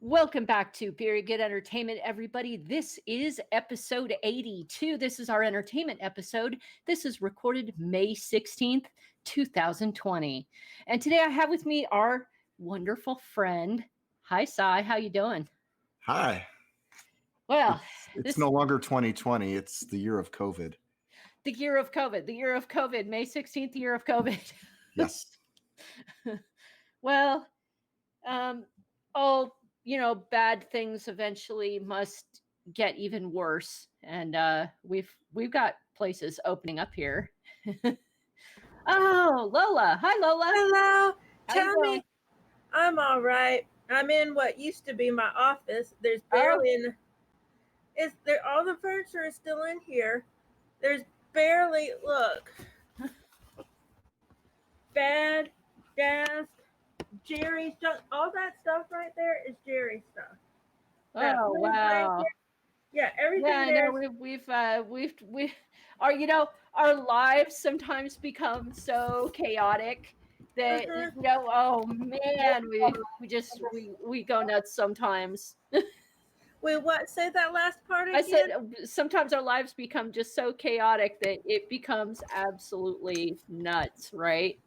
Welcome back to Beery Good Entertainment, everybody. This is episode 82. This is our entertainment episode. This is recorded May 16th, 2020. And today I have with me our wonderful friend. Hi, Sai. How you doing? Hi. Well, it's no longer 2020. It's the year of COVID. The year of COVID. The year of COVID. May 16th, the year of COVID. Yes. Well, bad things eventually must get even worse, and we've got places opening up here. Oh, Lola! Hi, Lola. Hello. Tell me, I'm all right. I'm in what used to be my office. There's barely all the furniture is still in here. There's barely bed, desk. Jerry's junk, all that stuff right there is Jerry's stuff. Oh wow! Right, yeah, everything. Yeah, there. Our lives sometimes become so chaotic that oh man, we go nuts sometimes. Wait, what? Say that last part again. I said sometimes our lives become just so chaotic that it becomes absolutely nuts, right?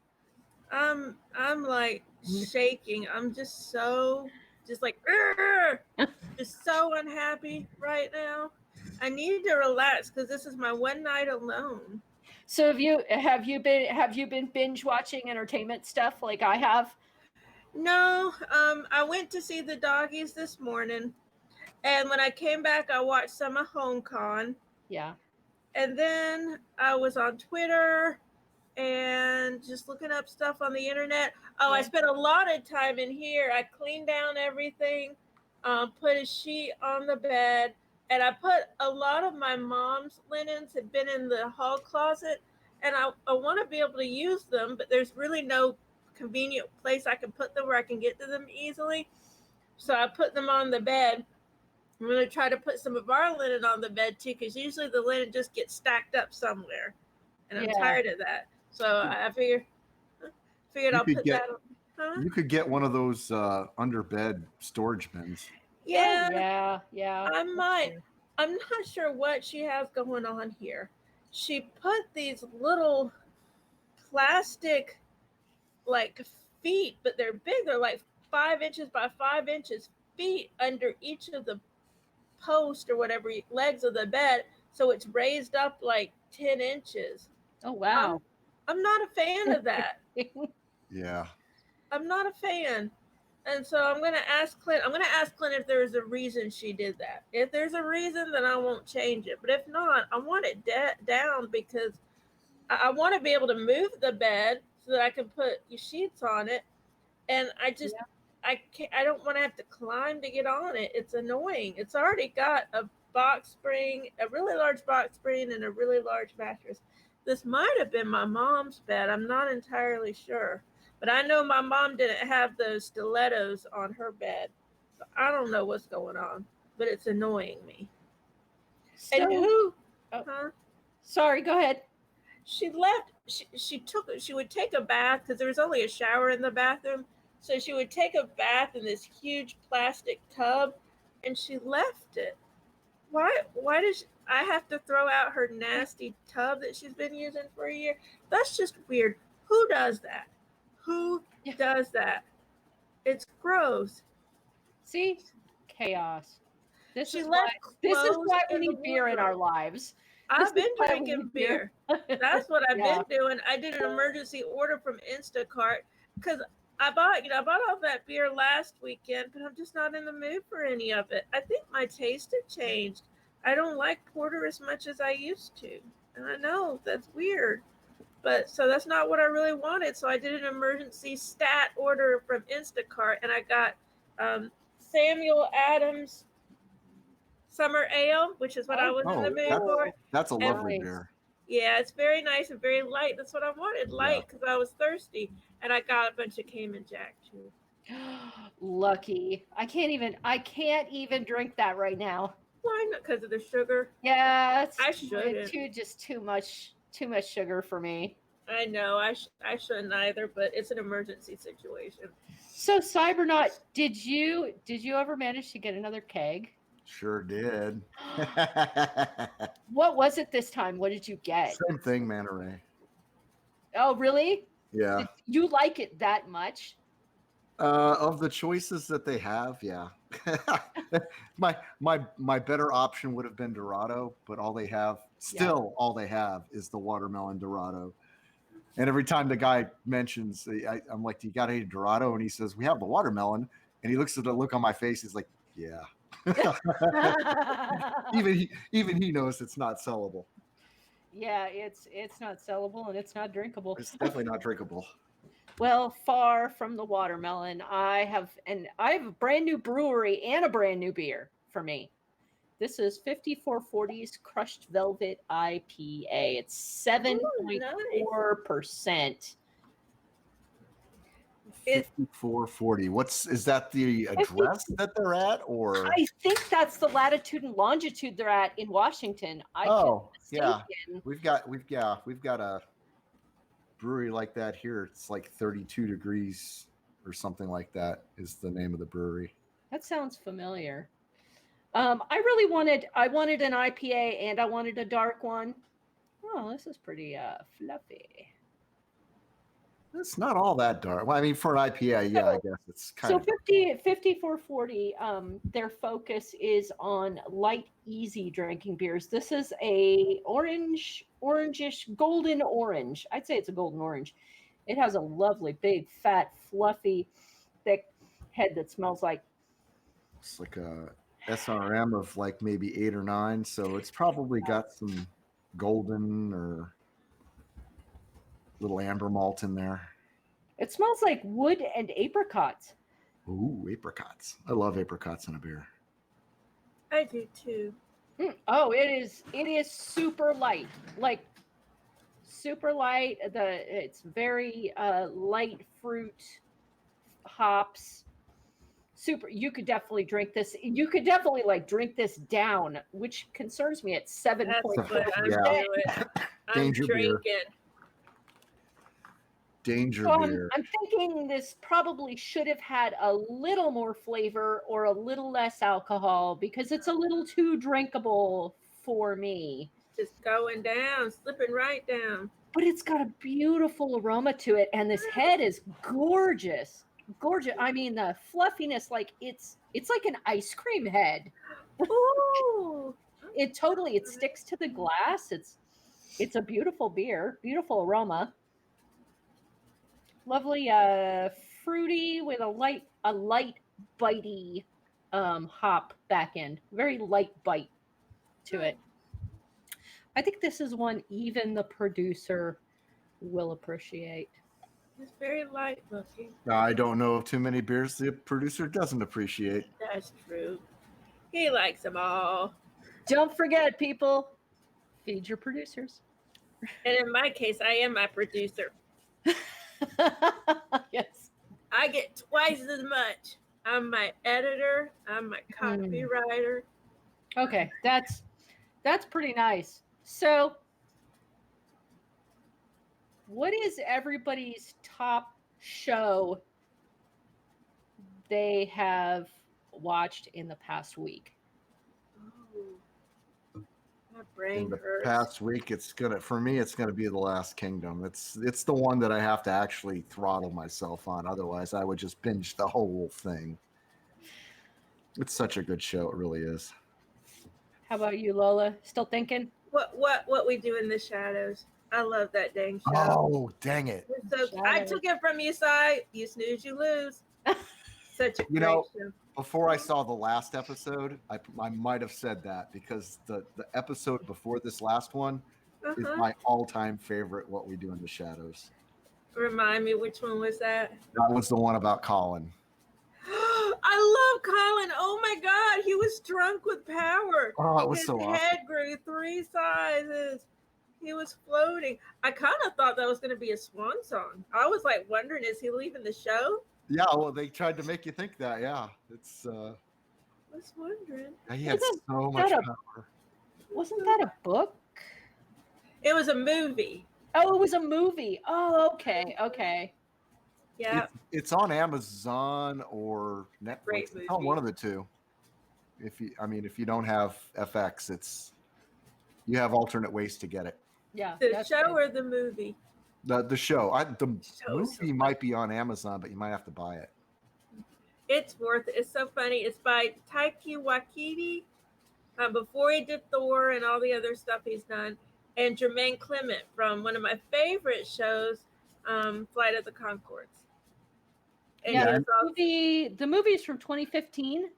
I'm like shaking. I'm just so just so unhappy right now. I need to relax because this is my one night alone. So have you been binge watching entertainment stuff like I have? No, I went to see the doggies this morning, and when I came back, I watched some of HomeCon. Yeah, and then I was on Twitter and just looking up stuff on the internet. Oh, yeah. I spent a lot of time in here. I cleaned down everything, put a sheet on the bed, and I put a lot of my mom's linens had been in the hall closet, and I want to be able to use them, but there's really no convenient place I can put them where I can get to them easily. So I put them on the bed. I'm going to try to put some of our linen on the bed too, because usually the linen just gets stacked up somewhere, and I'm tired of that. So I figured I'll put that on. Huh? You could get one of those under bed storage bins. Yeah. I might. I'm not sure what she has going on here. She put these little plastic feet, but they're big. They're like 5 inches by 5 inches feet under each of the post or whatever legs of the bed. So it's raised up like 10 inches. Oh, wow. I'm not a fan of that. Yeah. I'm not a fan. And so I'm going to ask Clint. If there's a reason she did that. If there's a reason, then I won't change it. But if not, I want it down because I want to be able to move the bed so that I can put sheets on it. And I just, I don't want to have to climb to get on it. It's annoying. It's already got a box spring, a really large box spring, and a really large mattress. This might have been my mom's bed. I'm not entirely sure. But I know my mom didn't have those stilettos on her bed. So I don't know what's going on, but it's annoying me. So, And who? oh, Huh? sorry, go ahead. She left. She would take a bath because there was only a shower in the bathroom. So she would take a bath in this huge plastic tub, and she left it. Why does I have to throw out her nasty tub that she's been using for a year? That's just weird. Who does that? Who does that? It's gross. See? Chaos. This She is left why we in the need beer in wardrobe. our lives. I've This been is why we drinking need beer. That's what I've Yeah. been doing. I did an emergency order from Instacart because I bought all that beer last weekend, but I'm just not in the mood for any of it. I think my taste had changed. I don't like porter as much as I used to. And I know that's weird. But so that's not what I really wanted. So I did an emergency stat order from Instacart, and I got Samuel Adams Summer Ale, which is what I was in the mood for. That's a lovely Nice. beer. Yeah, it's very nice and very light. That's what I wanted, light, because I was thirsty. And I got a bunch of Cayman Jack too. Lucky. I can't even drink that right now. Why not? Because of the sugar. Yeah, it's I shouldn't. too much sugar for me. I know I shouldn't either, but it's an emergency situation. So Cybernaut, did you ever manage to get another keg? Sure did. What was it this time? What did you get? Same thing, Manta Ray. Oh, really? Yeah. Did you like it that much? Of the choices that they have, yeah. my better option would have been Dorado, but all they have is the watermelon Dorado. And every time the guy mentions, I'm like, "Do you got any Dorado?" And he says, "We have the watermelon." And he looks at the look on my face. He's like, "Yeah." even he knows it's not sellable. Yeah, it's not sellable and it's not drinkable. It's definitely not drinkable. Well, far from the watermelon, I have a brand new brewery and a brand new beer for me. This is 5440's Crushed Velvet IPA. It's 7.4%. 5440. Is that the address that they're at, or? I think that's the latitude and longitude they're at in Washington. Yeah. We've got a brewery like that here. It's like 32 degrees or something like that is the name of the brewery. That sounds familiar. I wanted an IPA and I wanted a dark one. Oh, this is pretty fluffy. It's not all that dark. Well, I mean, for an IPA, yeah, I guess it's kind of. 5440, their focus is on light, easy drinking beers. This is a orangish, golden orange. I'd say it's a golden orange. It has a lovely, big, fat, fluffy, thick head that smells like. It's like a SRM of like maybe 8 or 9, so it's probably got some golden or little amber malt in there. It smells like wood and apricots. Ooh, apricots. I love apricots in a beer. I do too. Oh, it is super light. Like super light. It's very light fruit, hops. Super. You could definitely drink this. You could definitely drink this down, which concerns me at 7.4. That's what I'm doing. I'm drinking. Danger beer. I'm thinking this probably should have had a little more flavor or a little less alcohol because it's a little too drinkable for me. Just going down, slipping right down. But it's got a beautiful aroma to it, and this head is gorgeous. Gorgeous. I mean, the fluffiness, it's like an ice cream head. Ooh. It sticks to the glass. It's a beautiful beer, beautiful aroma. Lovely fruity with a light bitey hop back end. Very light bite to it. I think this is one even the producer will appreciate. It's very light looking. I don't know of too many beers the producer doesn't appreciate. That's true. He likes them all. Don't forget, people, feed your producers. And in my case, I am my producer. Yes. I get twice as much. I'm my editor. I'm my copywriter. Okay, that's pretty nice. So, what is everybody's top show they have watched in the past week? Oh, my brain In the hurts. past week, it's gonna be The Last Kingdom. It's the one that I have to actually throttle myself on. Otherwise, I would just binge the whole thing. It's such a good show. It really is. How about you, Lola? Still thinking? What we do in the shadows. I love that dang show. Oh, dang it! So I took it from you, Si. You snooze, you lose. Such a great show. Before I saw the last episode, I might have said that because the episode before this last one is my all-time favorite. What We Do in the Shadows. Remind me, which one was that? That was the one about Colin. I love Colin. Oh my God, he was drunk with power. Oh, it was so His awesome. head grew 3 sizes. He was floating. I kind of thought that was going to be a swan song. I was like wondering, is he leaving the show? Yeah, well, they tried to make you think that. Yeah, it's. I was wondering. He had so much power. Wasn't that a book? It was a movie. Oh, it was a movie. Oh, okay. Yeah. It's on Amazon or Netflix. It's on one of the two. If you don't have FX, you have alternate ways to get it. Yeah. The show or the movie? The show. The movie might be on Amazon, but you might have to buy it. It's worth it. It's so funny. It's by Taika Waititi. Before he did Thor and all the other stuff he's done, and Jermaine Clement from one of my favorite shows, Flight of the Conchords. And the movie is from 2015.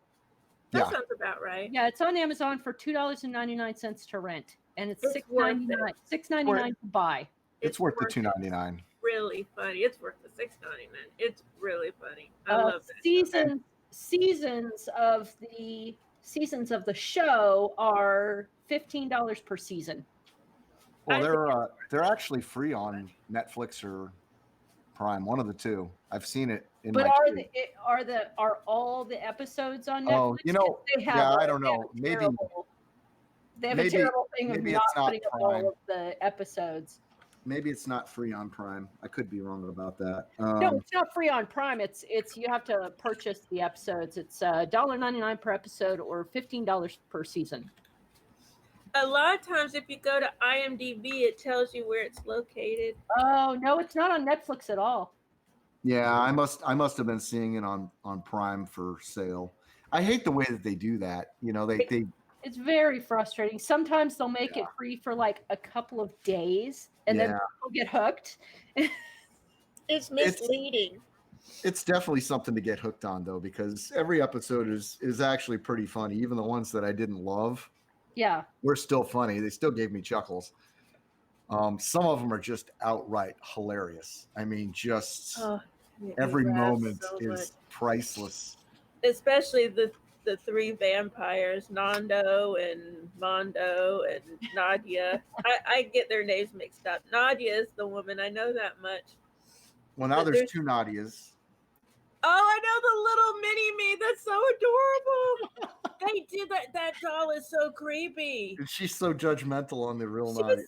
That sounds about right. Yeah, it's on Amazon for $2.99 to rent, and it's $6.99 to buy. It's worth the $2.99. Really funny. It's worth the $6.99. It's really funny. I love that. Seasons of the show are $15 per season. Well, they're actually free on Netflix or Prime, one of the two. I've seen it. But are all the episodes on Netflix? Oh, I don't know. Maybe they have a terrible thing of not putting up all of the episodes. Maybe it's not free on Prime. I could be wrong about that. No, it's not free on Prime. It's you have to purchase the episodes. It's $1.99 per episode or $15 per season. A lot of times, if you go to IMDb, it tells you where it's located. Oh no, it's not on Netflix at all. Yeah, I must have been seeing it on Prime for sale. I hate the way that they do that. They It's very frustrating. Sometimes they'll make it free for like a couple of days, and then people get hooked. It's misleading. It's definitely something to get hooked on, though, because every episode is actually pretty funny. Even the ones that I didn't love, were still funny. They still gave me chuckles. Some of them are just outright hilarious. I mean, just every moment is priceless. Especially the 3 vampires, Nando and Mondo and Nadia. I get their names mixed up. Nadia is the woman. I know that much. Well, now there's 2 Nadias. Oh, I know the little mini me. That's so adorable. They did that. That doll is so creepy. And she's so judgmental on the real Nadia.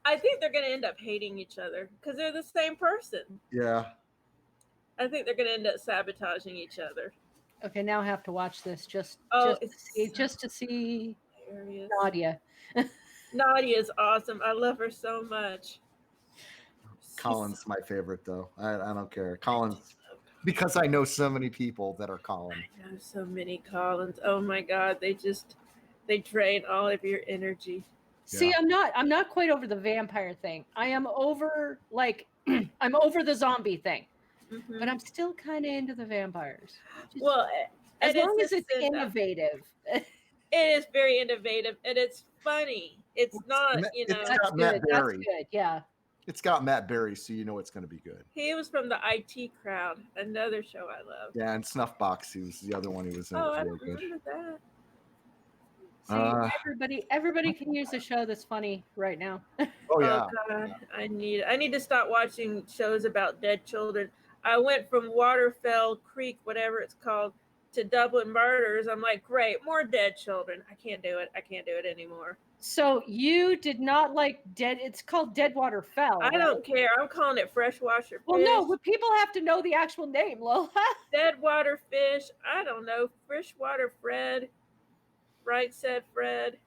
I think they're going to end up hating each other because they're the same person. Yeah. I think they're going to end up sabotaging each other. Okay, now I have to watch this just to see hilarious. Nadia. Nadia is awesome. I love her so much. Colin's my favorite, though. I don't care. Colin's because I know so many people that are Colin. I know so many Collins. Oh my God, they drain all of your energy. See, I'm not quite over the vampire thing. I am over I'm over the zombie thing. Mm-hmm. But I'm still kind of into the vampires. As long as it's innovative. It is very innovative, and it's funny. It's not, It's got Matt Berry. That's good, yeah. It's got Matt Berry, so you know it's going to be good. He was from the IT Crowd, another show I love. Yeah, and Snuffbox, he was the other one he was in. Oh, I don't remember that. See, everybody can use a show that's funny right now. Oh yeah. God, I need to stop watching shows about dead children. I went from Waterfell Creek, whatever it's called, to Dublin Murders. I'm like, great, more dead children. I can't do it. I can't do it anymore. So you did not like Dead. It's called Deadwater Fell. I don't care. I'm calling it freshwater fish. Well, no, but people have to know the actual name, Lola. Deadwater fish. I don't know. Freshwater Fred. Right said Fred.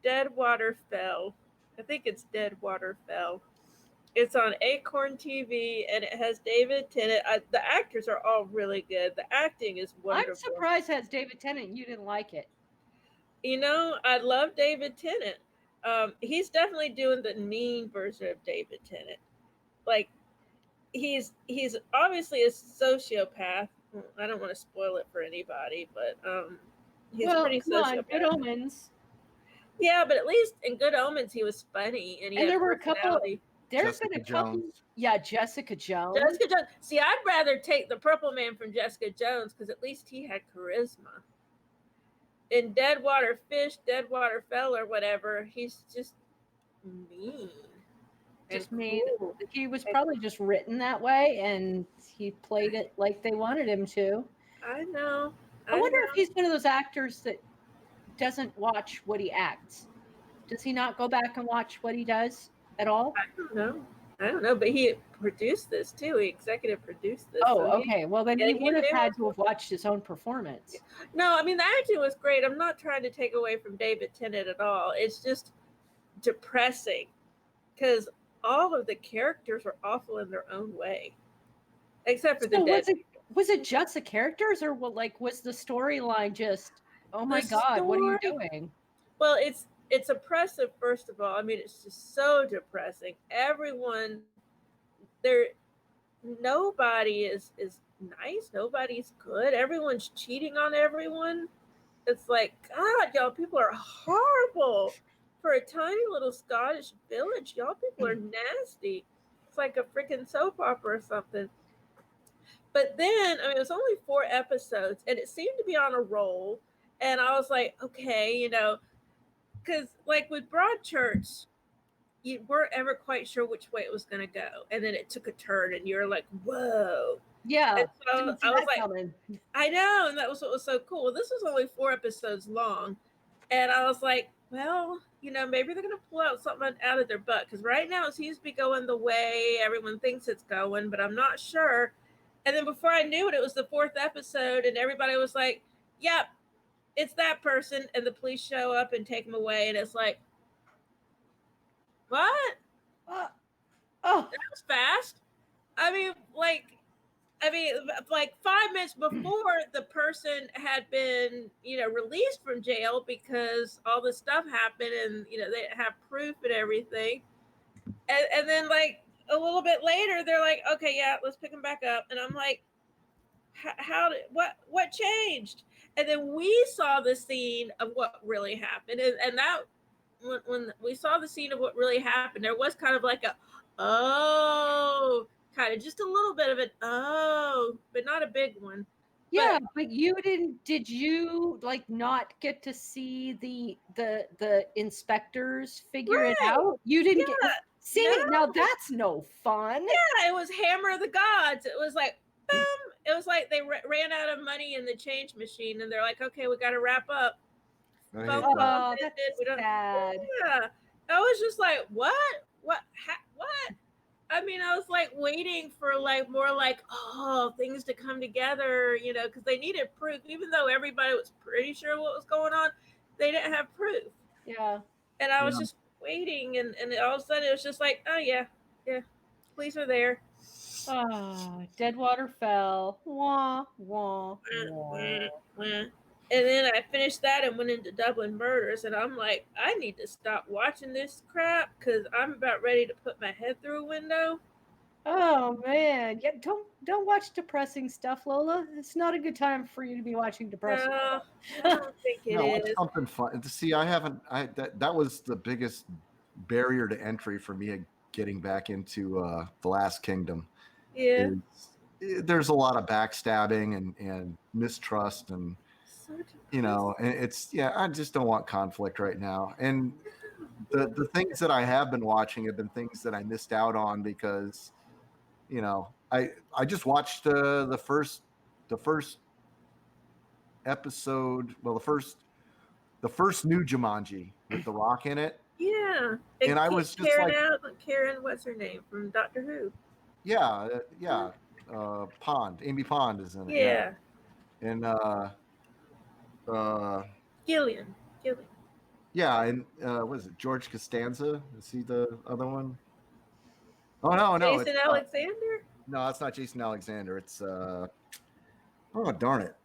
Deadwater Fell. I think it's Deadwater Fell. It's on Acorn TV, and it has David Tennant. The actors are all really good. The acting is wonderful. I'm surprised it has David Tennant and you didn't like it. You know, I love David Tennant. He's definitely doing the mean version of David Tennant. Like, he's obviously a sociopath. I don't want to spoil it for anybody, but he's pretty sociopath. Good Omens. Yeah, but at least in Good Omens he was funny, and there were a couple. There's Jessica been a couple. Jones. Yeah, Jessica Jones. Jessica Jones. See, I'd rather take the Purple Man from Jessica Jones because at least he had charisma. In Deadwater Fish, Deadwater Fell, or whatever, he's just mean. Just mean. He was probably just written that way, and he played it like they wanted him to. I know. I wonder if he's one of those actors that doesn't watch what he acts. Does he not go back and watch what he does at all? I don't know, but he produced this too. He executive produced this. Oh, so okay. Well, then he would have had to have watched his own performance. No, I mean, the acting was great. I'm not trying to take away from David Tennant at all. It's just depressing because all of the characters are awful in their own way, except for the dead. Was it just the characters, or was the storyline just, oh my God, what are you doing? Well, it's oppressive, first of all. I mean, it's just so depressing. Everyone nobody is nice. Nobody's good. Everyone's cheating on everyone. It's like, God, y'all people are horrible. For a tiny little Scottish village, y'all people are nasty. It's like a freaking soap opera or something. But then, I mean, it was only 4 episodes, and it seemed to be on a roll. And I was like, okay, you know, because like with Broadchurch, you weren't ever quite sure which way it was going to go, and then it took a turn, and you're like, whoa. Yeah. And so I was like, I know, and that was what was so cool. Well, this was only 4 episodes long, and I was like, well, you know, maybe they're going to pull out something out of their butt, because right now it seems to be going the way everyone thinks it's going, but I'm not sure. And then before I knew it, it was the 4th episode, and everybody was like, yep, it's that person, and the police show up and take him away, and it's like, what? Oh, that was fast. I mean, like 5 minutes before the person had been, you know, released from jail because all this stuff happened, and you know they have proof and everything, and then like a little bit later, they're like, okay, yeah, let's pick him back up, and I'm like, what changed? And then we saw the scene of what really happened, and that when we saw the scene of what really happened, there was kind of like a kind of just a little bit of an but not a big one. Yeah, but you did you like not get to see the inspectors figure it out? You didn't get see it. Now that's no fun. Yeah, it was Hammer of the Gods. It was like boom. It was like they ran out of money in the change machine, and they're like, okay, we got to wrap up. Oh, that's sad. Yeah, I was just like, what? I mean, I was like waiting for like more like, things to come together, you know, because they needed proof. Even though everybody was pretty sure what was going on, they didn't have proof. Yeah. And I was just waiting, and all of a sudden it was just like, oh yeah, police are there. Oh, Deadwater Fell. Wah, wah, wah. And then I finished that and went into Dublin Murders, and I'm like, I need to stop watching this crap because I'm about ready to put my head through a window. Oh man, yeah, don't watch depressing stuff, Lola. It's not a good time for you to be watching depressing stuff. I don't think it is. It's something fun. See, that was the biggest barrier to entry for me getting back into The Last Kingdom. Yeah. There's a lot of backstabbing and mistrust and you know, I just don't want conflict right now. And the things that I have been watching have been things that I missed out on because, you know, I just watched the first episode, well, the first new Jumanji with The Rock in it. Yeah. And I was just like, Karen, what's her name from Doctor Who? yeah, Amy Pond is in it. Yeah. And Gillian. yeah, and what is it, George Costanza? Is he the other one? Oh no, Jason it's Alexander? no, it's not Jason Alexander. It's oh darn it,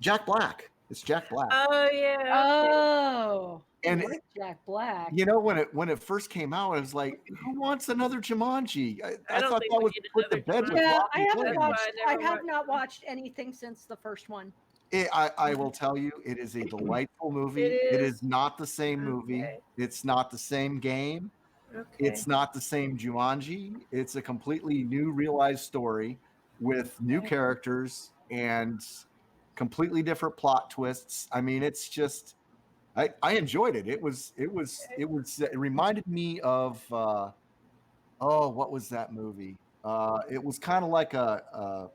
Jack Black. It's Jack Black. Oh yeah. Oh, And like Jack Black. you know, when it first came out, I was like, who wants another Jumanji? I don't thought think that we was need put to another bed with Yeah, Robbie I haven't Williams. watched. I never have watched not it. watched anything since the first one. I will tell you, it is a delightful movie. It It is. is not the same movie. Okay. It's not the same game. Okay. It's not the same Jumanji. It's a completely new realized story with new characters and completely different plot twists. I mean, it's just I enjoyed it. It reminded me of what was that movie? It was kind of like a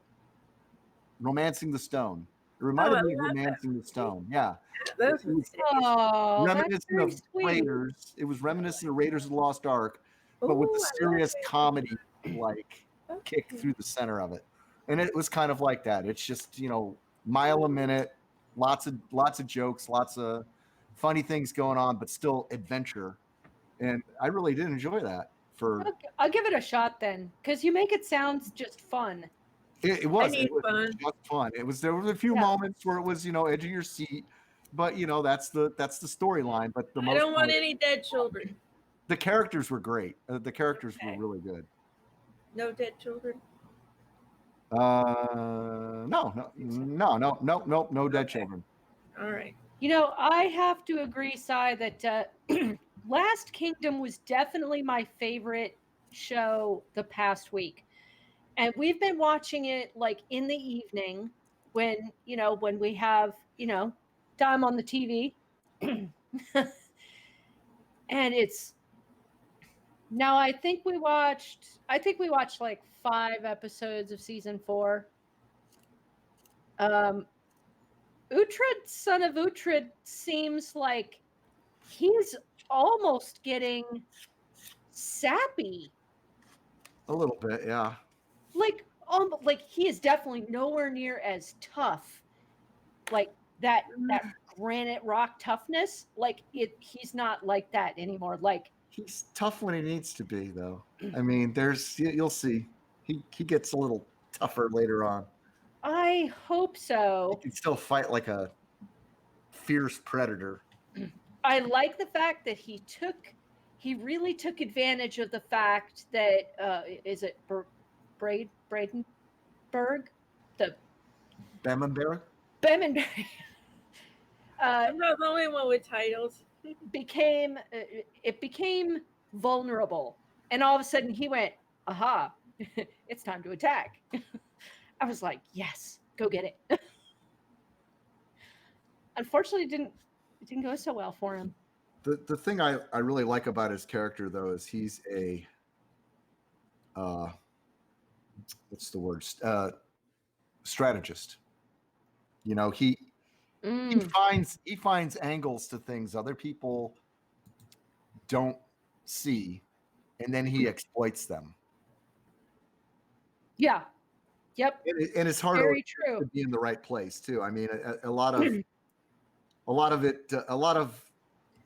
Romancing the Stone. It reminded me of love that Romancing the Stone. Yeah. Those It was Oh, that's reminiscent very of sweet. Raiders. It was reminiscent of Raiders of the Lost Ark, but with Ooh, a I love serious Raiders. comedy like kick Okay. through the center of it. And it was kind of like that. It's just, you know, mile a minute, lots of jokes, lots of funny things going on, but still adventure. And I really did enjoy that. I'll give it a shot then, because you make it sound just fun. It was need fun. just fun. There was a few moments where it was, you know, edge of your seat, but you know, that's the storyline. But I don't want any dead children. The characters were great. The characters were really good. No dead children. No dead children. All right. You know, I have to agree, Sai, that Last Kingdom was definitely my favorite show the past week. And we've been watching it like in the evening when we have, time on the TV. And it's now I think we watched like 5 episodes of season 4. Uhtred, son of Uhtred, seems like he's almost getting sappy. A little bit, yeah. Like he is definitely nowhere near as tough. Like that granite rock toughness. Like he's not like that anymore. Like he's tough when he needs to be, though. I mean, you'll see. He gets a little tougher later on. I hope so. He can still fight like a fierce predator. I like the fact that he really took advantage of the fact that is it Bradenberg? The Bemmenberg? Bemmenberg. I'm not the only one with titles. became vulnerable, and all of a sudden he went, aha, it's time to attack. I was like, yes, go get it. Unfortunately, it didn't go so well for him. The thing I really like about his character, though, is he's a what's the word, strategist. You know, he finds angles to things other people don't see, and then he exploits them. Yeah. Yep. And it's hard to be in the right place too. I mean, a lot of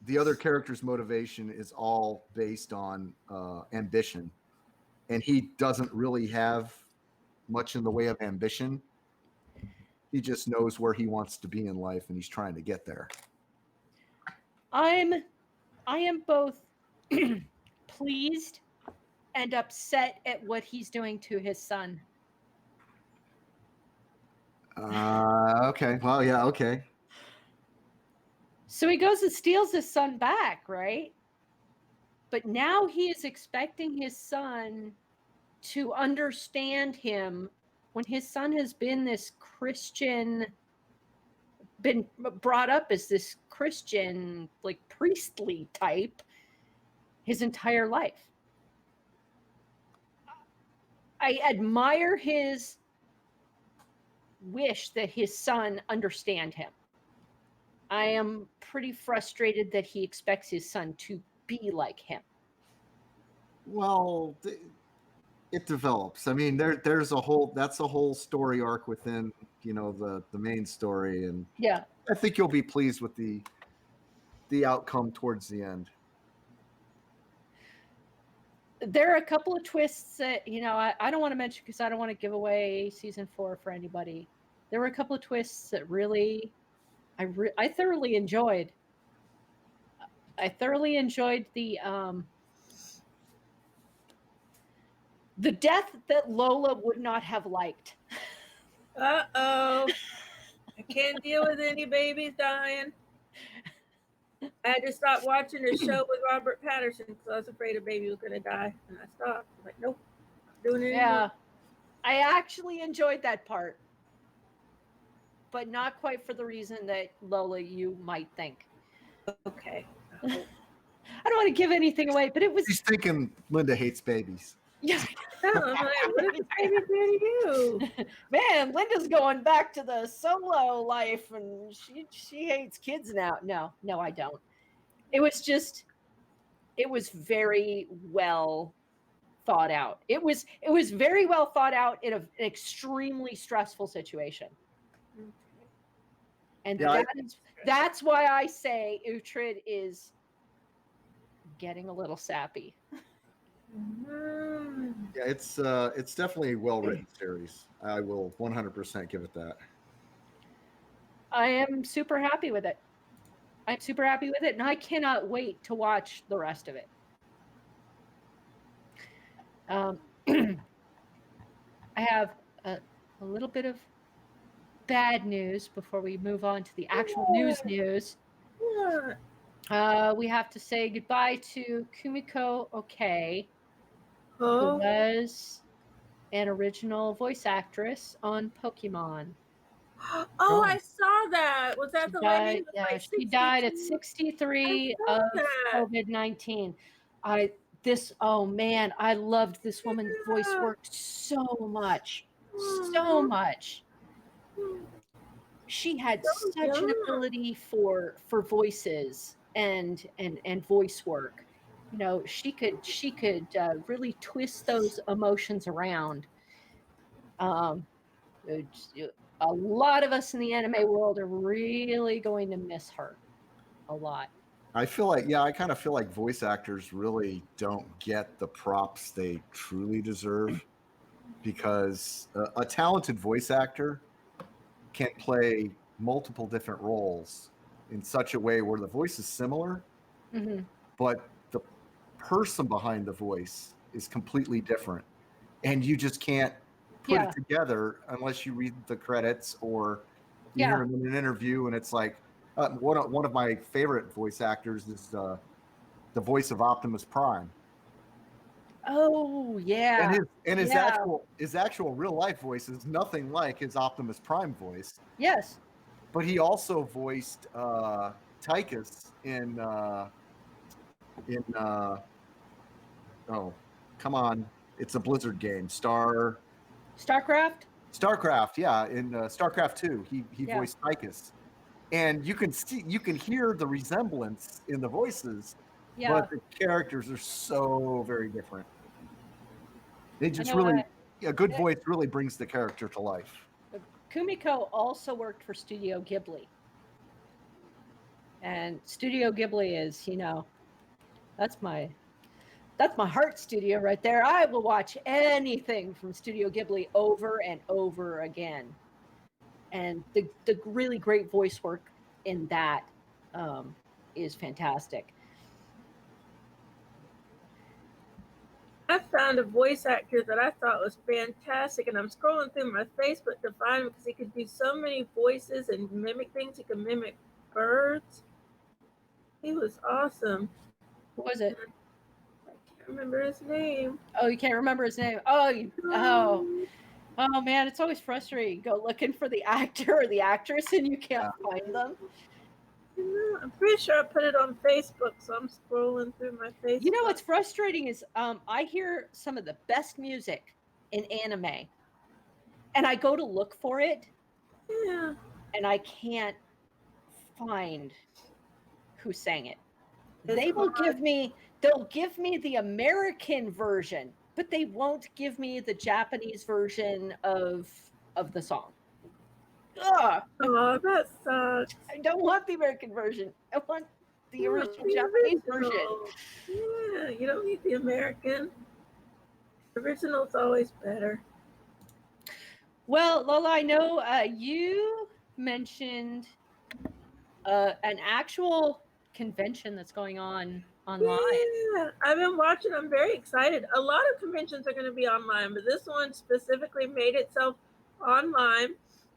the other characters' motivation is all based on ambition, and he doesn't really have much in the way of ambition. He just knows where he wants to be in life, and he's trying to get there. I am both pleased and upset at what he's doing to his son. Okay. Well, yeah. Okay. So he goes and steals his son back, right? But now he is expecting his son to understand him when his son has been this Christian been brought up as this Christian, like priestly type his entire life. I admire his wish that his son understand him. I am pretty frustrated that he expects his son to be like him. Well, it develops. I mean, that's a whole story arc within, the main story, and Yeah. I think you'll be pleased with the outcome towards the end. There are a couple of twists that, I don't want to mention because I don't want to give away season 4 for anybody. There were a couple of twists that really, I thoroughly enjoyed. I thoroughly enjoyed the death that Lola would not have liked. Uh-oh. I can't deal with any babies dying. I had to stop watching the show with Robert Patterson because I was afraid a baby was going to die. And I stopped. I'm like, nope, not doing it anymore. Yeah. I actually enjoyed that part. But not quite for the reason that, Lola, you might think. Okay. I don't want to give anything away, but it was... She's thinking Linda hates babies. Yeah. I'm like, what did the baby do to you? Man, Linda's going back to the solo life, and she hates kids now. No, I don't. It was very well thought out. It was very well thought out in an extremely stressful situation. And yeah, that's why I say Uhtred is getting a little sappy. Yeah, it's definitely a well-written series. I will 100% give it that. I am super happy with it. I'm super happy with it, and I cannot wait to watch the rest of it. I have a little bit of bad news before we move on to the actual news. We have to say goodbye to Kumiko Okai, who was an original voice actress on Pokemon. Oh, I saw that. Was that She the died, lady? yeah, she died at 63 of COVID-19. Oh man, I loved this woman's voice work so much. So much. She had such an ability for voices and voice work. She could really twist those emotions around. A lot of us in the anime world are really going to miss her a lot. I kind of feel like voice actors really don't get the props they truly deserve, because a talented voice actor can play multiple different roles in such a way where the voice is similar, but the person behind the voice is completely different, and you just can't put it together unless you read the credits or you hear him in an interview. And it's like one of my favorite voice actors is the voice of Optimus Prime. Oh yeah, and his actual real life voice is nothing like his Optimus Prime voice. Yes, but he also voiced Tychus in oh, come on, it's a Blizzard game, StarCraft. Yeah, in StarCraft 2, he voiced Tychus, and you can hear the resemblance in the voices, but the characters are so very different. They just a good voice really brings the character to life. Kumiko also worked for Studio Ghibli, and Studio Ghibli is, that's my heart studio right there. I will watch anything from Studio Ghibli over and over again. And the really great voice work in that is fantastic. I found a voice actor that I thought was fantastic, and I'm scrolling through my Facebook to find him because he could do so many voices and mimic things. He could mimic birds. He was awesome. What was it? I can't remember his name. Oh, you can't remember his name? Oh. Oh man, it's always frustrating. Go looking for the actor or the actress and you can't find them. I'm pretty sure I put it on Facebook, so I'm scrolling through my Facebook. You know what's frustrating is I hear some of the best music in anime, and I go to look for it, Yeah. and I can't find who sang it. It's They'll hard. give me the American version, but they won't give me the Japanese version of the song. Ugh, Oh, that sucks. I don't want the American version. I want the original The Japanese version. original. Yeah, you don't need the American. The original's always better. Well, Lola, I know you mentioned an actual convention that's going on online. Yeah, I've been watching. I'm very excited. A lot of conventions are going to be online, but this one specifically made itself online.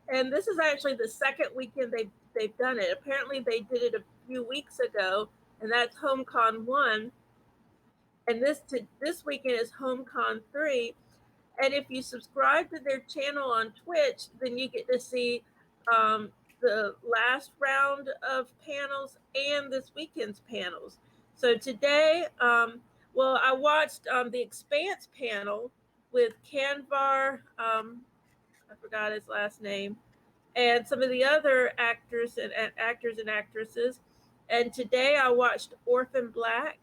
And this is actually the second weekend they've done it. Apparently, they did it a few weeks ago, and that's HomeCon 1. And this weekend is HomeCon 3. And if you subscribe to their channel on Twitch, then you get to see the last round of panels and this weekend's panels. So today, I watched the Expanse panel with Canvar, I forgot his last name, and some of the other actors and actresses. And today I watched Orphan Black,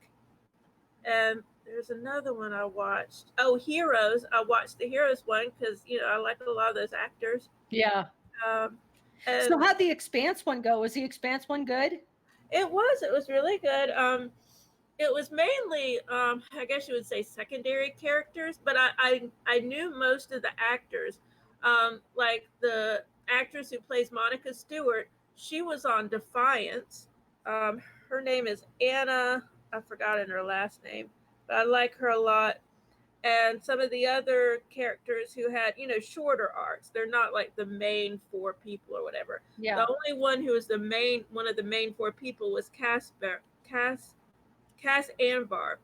and there's another one I watched. Oh, Heroes. I watched the Heroes one because I like a lot of those actors. Yeah. So how'd the Expanse one go? Was the Expanse one good? It was really good. It was mainly, I guess you would say, secondary characters, but I knew most of the actors. Like the actress who plays Monica Stewart, she was on Defiance. Her name is Anna. I've forgotten her last name, but I like her a lot. And some of the other characters who had, shorter arcs. They're not like the main four people or whatever. Yeah. The only one who was one of the main four people was Cass Anvar,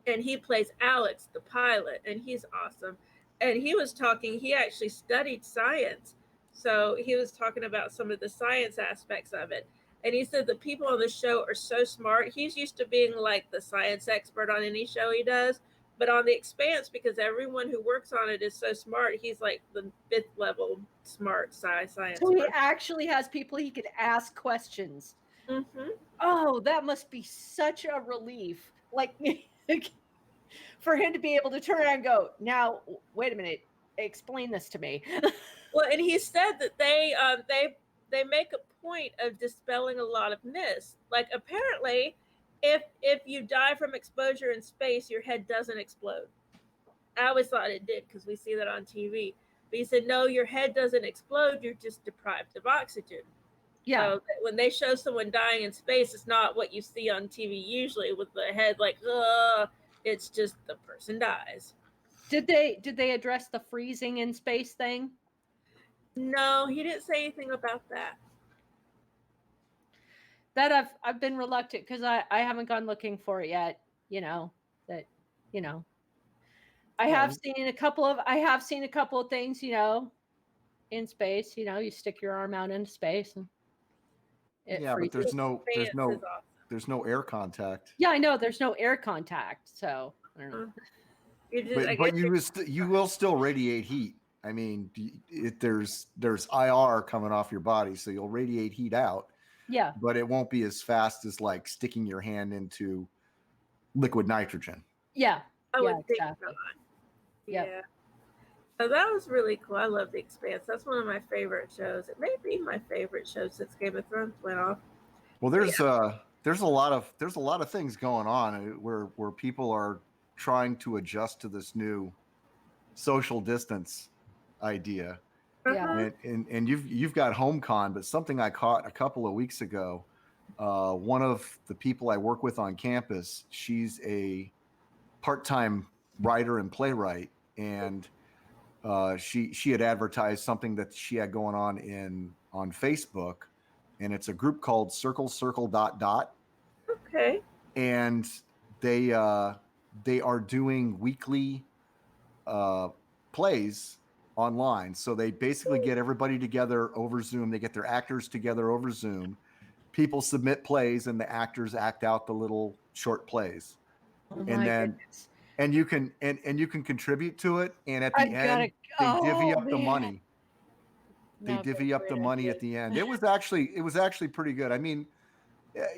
and he plays Alex, the pilot, and he's awesome. And he was talking. He actually studied science, so he was talking about some of the science aspects of it. And he said the people on the show are so smart. He's used to being like the science expert on any show he does. But on The Expanse, because everyone who works on it is so smart, he's like the 5th level smart science. So he actually has people he could ask questions. Mm-hmm. Oh, that must be such a relief. Like for him to be able to turn around and go, now, wait a minute, explain this to me. Well, and he said that they make a point of dispelling a lot of myths. Like apparently, if you die from exposure in space, your head doesn't explode. I always thought it did because we see that on TV. But he said, no, your head doesn't explode. You're just deprived of oxygen. Yeah. So when they show someone dying in space, it's not what you see on TV usually with the head like, it's just the person dies. Did they address the freezing in space thing? No, he didn't say anything about that. That I've been reluctant because I haven't gone looking for it yet. I have seen a couple of things, in space. You stick your arm out into space and but there's no air contact. Yeah, I know there's no air contact, so I don't know. But you will still radiate heat. I mean, there's IR coming off your body, so you'll radiate heat out. Yeah. But it won't be as fast as like sticking your hand into liquid nitrogen. Yeah. I would think exactly. not. Yep. Yeah. So that was really cool. I love The Expanse. That's one of my favorite shows. It may be my favorite show since Game of Thrones went off. Well, there's a lot of things going on where people are trying to adjust to this new social distance idea. Yeah. And you've got HomeCon, but something I caught a couple of weeks ago, one of the people I work with on campus, she's a part-time writer and playwright, and she had advertised something that she had going on Facebook, and it's a group called Circle. Okay. And they are doing weekly plays online. So they basically get everybody together over Zoom. They get their actors together over Zoom. People submit plays, and the actors act out the little short plays. Oh And my then goodness. and you can contribute to it. And at I the gotta. end, they divvy Oh up the man. money. They No, divvy up the great money idea. at the end. It was actually pretty good. I mean,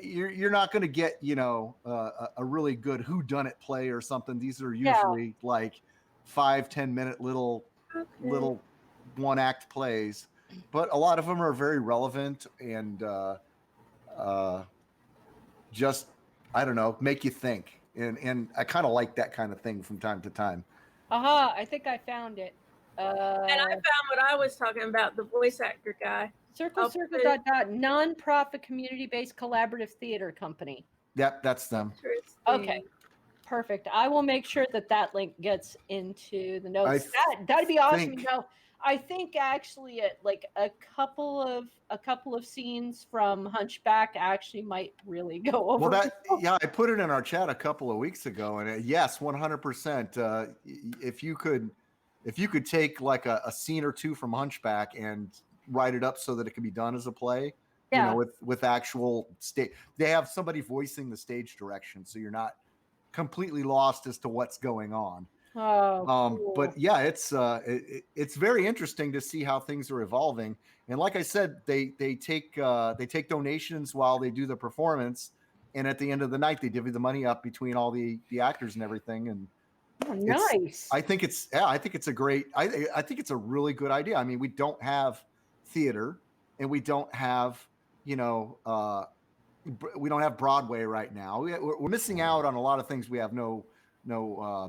you're not going to get a really good whodunit play or something. These are Yeah. usually like 5-10 minute little Okay. one act plays, but a lot of them are very relevant and just I don't know, make you think. And I kind of like that kind of thing from time to time. Aha! I think I found it. And I found what I was talking about, the voice actor guy. Circle nonprofit community-based collaborative theater company. Yep, that's them. Okay, perfect. I will make sure that link gets into the notes. That'd be awesome. I think actually like a couple of scenes from Hunchback actually might really go over. Well, I put it in our chat a couple of weeks ago, and yes, 100%. If you could take like a scene or two from Hunchback and write it up so that it can be done as a play, with actual stage. They have somebody voicing the stage direction, so you're not completely lost as to what's going on. Oh, cool. But yeah, it's very interesting to see how things are evolving. And like I said, they take donations while they do the performance, and at the end of the night, they divvy the money up between all the actors and everything. And nice. I think it's a great. I think it's a really good idea. I mean, we don't have theater, and we don't have we don't have Broadway right now. We're missing out on a lot of things. We have no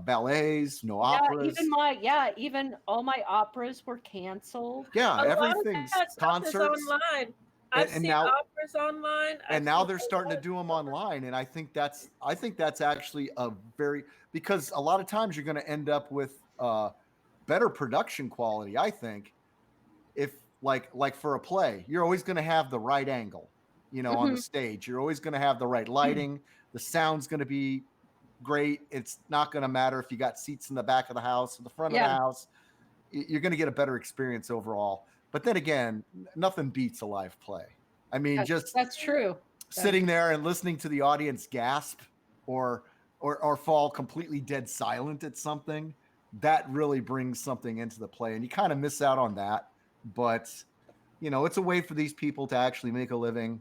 ballets, no operas. Even all my operas were canceled. Yeah, everything's concerts online. I've seen operas online. And now they're starting to do them online. And I think that's actually because a lot of times you're going to end up with better production quality. I think if like for a play, you're always going to have the right angle, on the stage. You're always going to have the right lighting. The sound's going to be great. It's not going to matter if you got seats in the back of the house or the front of the house. You're going to get a better experience overall. But then again, nothing beats a live play. I mean, that's true. Sitting there and listening to the audience gasp or fall completely dead silent at something, that really brings something into the play, and you kind of miss out on that. But it's a way for these people to actually make a living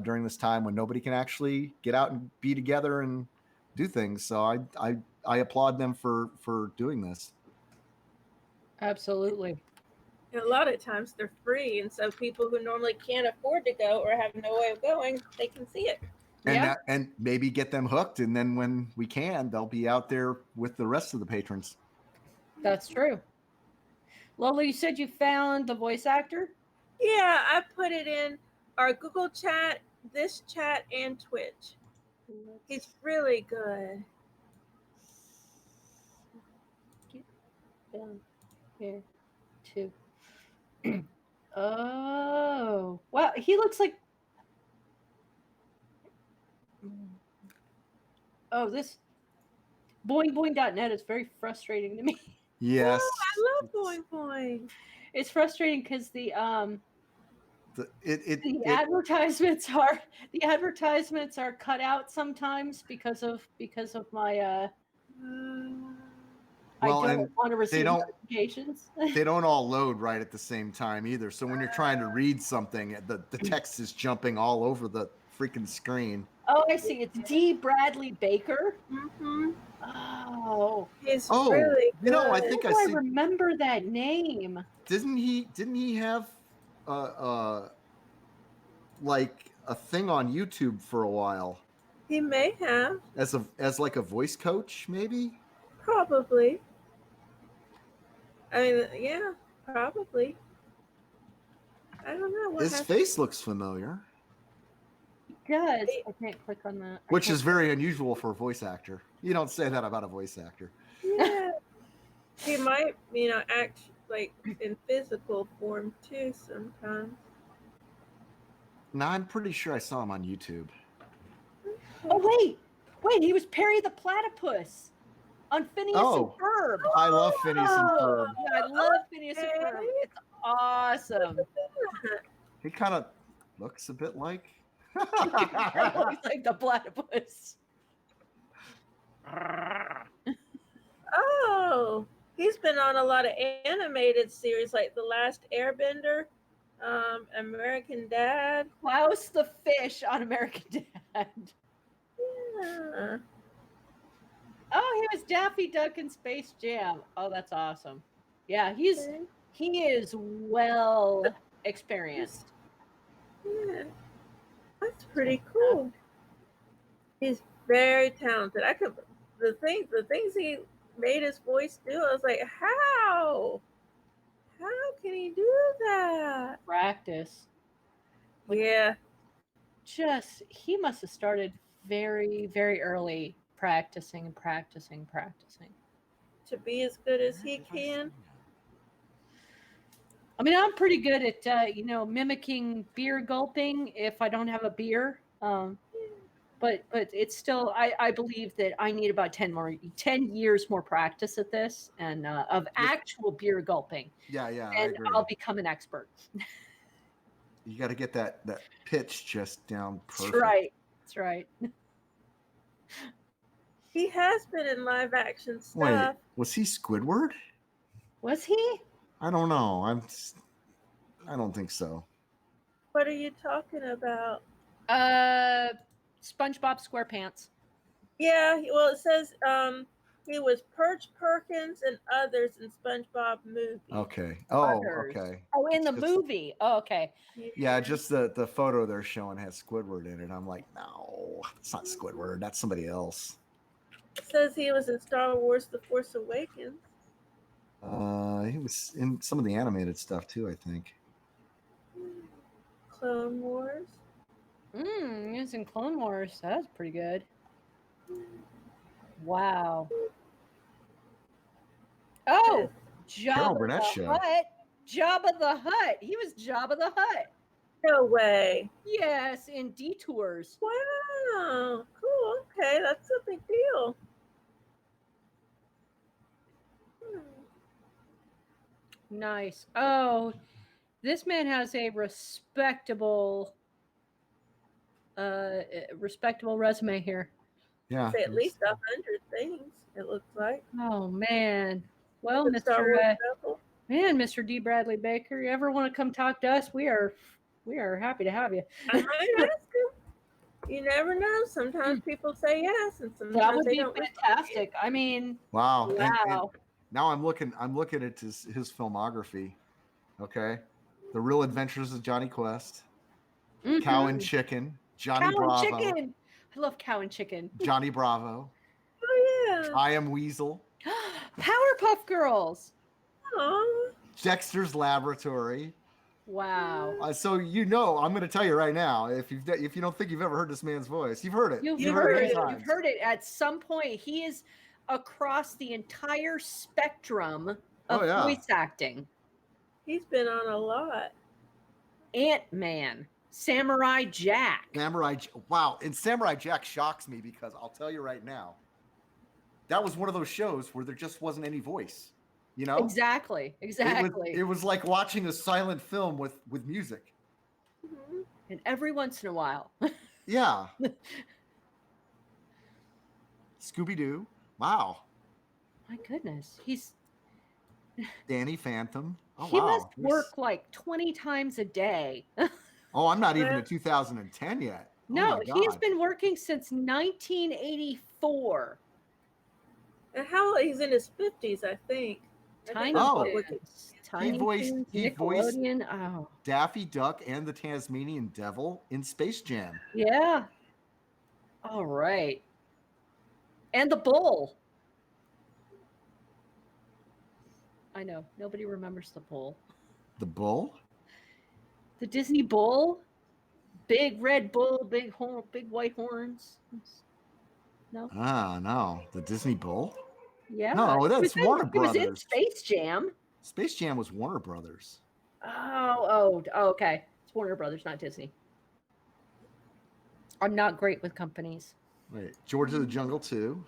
during this time when nobody can actually get out and be together and do things. So I applaud them for doing this. Absolutely. And a lot of times they're free, and so people who normally can't afford to go or have no way of going, they can see it. And maybe get them hooked, and then when we can, they'll be out there with the rest of the patrons. That's true. Lola, you said you found the voice actor? Yeah, I put it in our Google chat, this chat, and Twitch. He's really good. Get down here too. Oh, wow. He looks like. Oh, this boingboing.net is very frustrating to me. Yes. Oh, I love Boing Boing. It's frustrating because the advertisements are cut out sometimes because of my I don't want to receive notifications. They don't all load right at the same time either. So when you're trying to read something, the text is jumping all over the freaking screen. Oh, I see. It's Dee Bradley Baker. Mm-hmm. Oh, he's really good. I think I remember that name. Didn't he have like a thing on YouTube for a while? He may have as like a voice coach, maybe. Probably. I mean, yeah, probably. I don't know. His face looks familiar. It does. I can't click on that. Which is very unusual for a voice actor. You don't say that about a voice actor. Yeah. He might, act like in physical form too sometimes. No, I'm pretty sure I saw him on YouTube. Oh, wait. He was Perry the Platypus on Phineas and Ferb. I love Phineas and Ferb. Yeah, I love Phineas and Ferb. It's awesome. He kind of looks a bit like. Looks like the platypus. Oh, he's been on a lot of animated series like The Last Airbender, American Dad. Klaus the fish on American Dad. Yeah. Oh, he was Daffy Duck in Space Jam. Oh, that's awesome. Yeah, he is well experienced. Yeah. That's pretty cool. He's very talented. The things he made his voice do, I was like, how can he do that? Practice. Yeah. He must have started very, very early practicing. To be as good as he can. I mean, I'm pretty good at mimicking beer gulping if I don't have a beer. But it's still, I believe that I need about 10 years more practice at this and of actual beer gulping. Yeah, and I agree. I'll become an expert. You got to get that pitch just down perfect. That's right. He has been in live action stuff. Wait, was he Squidward? Was he? I don't know. I don't think so. What are you talking about? SpongeBob SquarePants. Yeah, well, it says he was Perch Perkins and others in SpongeBob movie. Okay. Okay. Oh, in the movie. Oh, okay. Yeah, just the photo they're showing has Squidward in it. I'm like, no, it's not Squidward. That's somebody else. It says he was in Star Wars: The Force Awakens. He was in some of the animated stuff too, I think. Clone Wars. He was in Clone Wars. That's pretty good. Wow. Oh, Jabba the Hutt. Jabba the Hutt. He was Jabba the Hutt. No way. Yes, in Detours. Wow. Cool. Okay, that's a big deal. Nice. Oh, this man has a respectable resume here. Yeah. Say at least 100 things, it looks like. Oh man. Well, Mr. Dee Bradley Baker, you ever want to come talk to us? We are happy to have you. I might ask him. You never know. Sometimes people say yes, and sometimes that would they be don't. fantastic. I mean, wow. Wow. And now I'm looking at his filmography. Okay. The Real Adventures of Johnny Quest. Cow and Chicken. Johnny Bravo. Chicken. I love Cow and Chicken. Johnny Bravo. Oh yeah. I Am Weasel. Powerpuff Girls. Aww. Dexter's Laboratory. Wow. So I'm going to tell you right now, if you don't think you've ever heard this man's voice, you've heard it. You've heard it. You've heard it at some point. He is across the entire spectrum of voice acting. He's been on a lot. Ant-Man. Samurai Jack. Wow. And Samurai Jack shocks me because I'll tell you right now, that was one of those shows where there just wasn't any voice. You know? Exactly. It was like watching a silent film with music. Mm-hmm. And every once in a while. Yeah. Scooby-Doo. Wow. My goodness. He's Danny Phantom. Oh, he must work like 20 times a day. Oh, I'm not even in 2010 yet. No, he's been working since 1984. And he's in his 50s, I think. Tiny he voiced Nickelodeon. Daffy Duck and the Tasmanian Devil in Space Jam. Yeah. All right. And the Bull. I know. Nobody remembers the Bull. The Bull? The Disney Bull? Big red bull, big white horns. No? No. The Disney Bull? Yeah. No, that's Warner Brothers. It was in Space Jam. Space Jam was Warner Brothers. Oh, okay. It's Warner Brothers, not Disney. I'm not great with companies. Wait, George of the Jungle 2.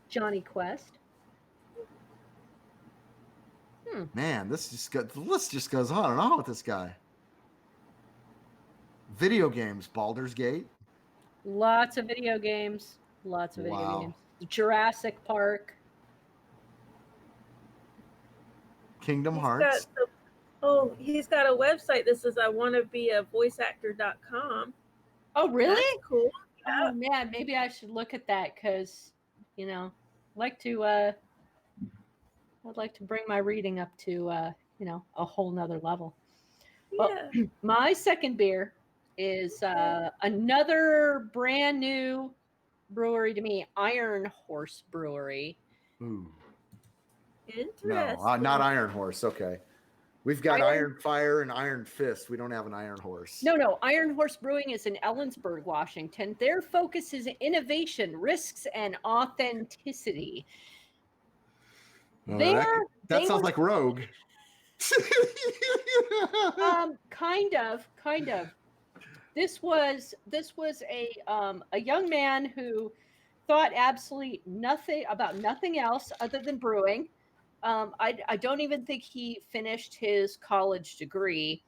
Johnny Quest. Man, the list just goes on and on with this guy. Video games, Baldur's Gate. Lots of video games. Lots of video Wow. games. Jurassic Park. Kingdom He's Hearts. he's got a website that says I want to be a voiceactor.com. Oh, really? That's cool. Oh man, maybe I should look at that because, I'd like to bring my reading up to, a whole nother level. Well, Yeah. my second beer is another brand new brewery to me, Iron Horse Brewery. Ooh. Interesting. No, not Iron Horse. Okay. We've got Iron Fire and Iron Fist. We don't have an Iron Horse. No. Iron Horse Brewing is in Ellensburg, Washington. Their focus is innovation, risks, and authenticity. That sounds like Rogue. Kind of. This was a young man who thought absolutely nothing else other than brewing. I don't even think he finished his college degree.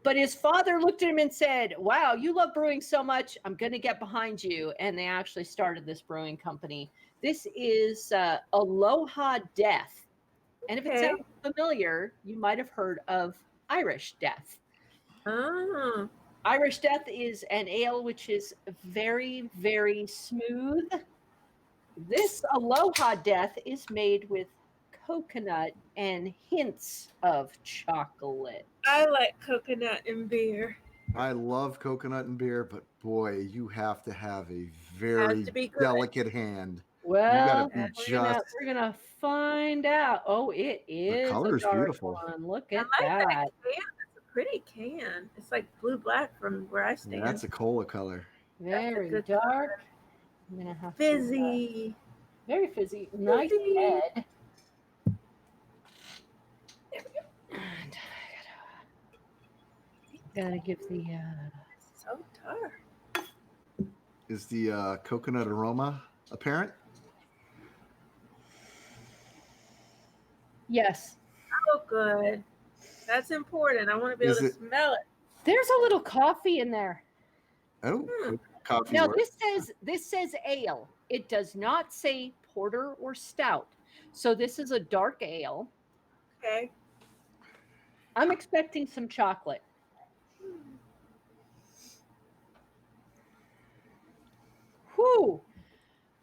But his father looked at him and said, "Wow, you love brewing so much. I'm going to get behind you." And they actually started this brewing company. This is Aloha Death. And if it sounds familiar, you might have heard of Irish Death. Oh. Irish Death is an ale which is very, very smooth. This Aloha Death is made with coconut and hints of chocolate. I like coconut and beer. I love coconut and beer, but boy, you have to have a very delicate hand. Well, we're gonna find out. Oh, it is. The color's beautiful. One. Look at that. that. It's a pretty can. It's like blue-black from where I stand. Yeah, that's a cola color. Very dark. I'm gonna have fizzy. Very fizzy. Nice head. There we go. And I gotta give the. So dark. Is the coconut aroma apparent? Yes. Oh, good. That's important. I want to be able to smell it. There's a little coffee in there. Oh, coffee. Now this says ale. It does not say porter or stout. So this is a dark ale. Okay. I'm expecting some chocolate. Whew.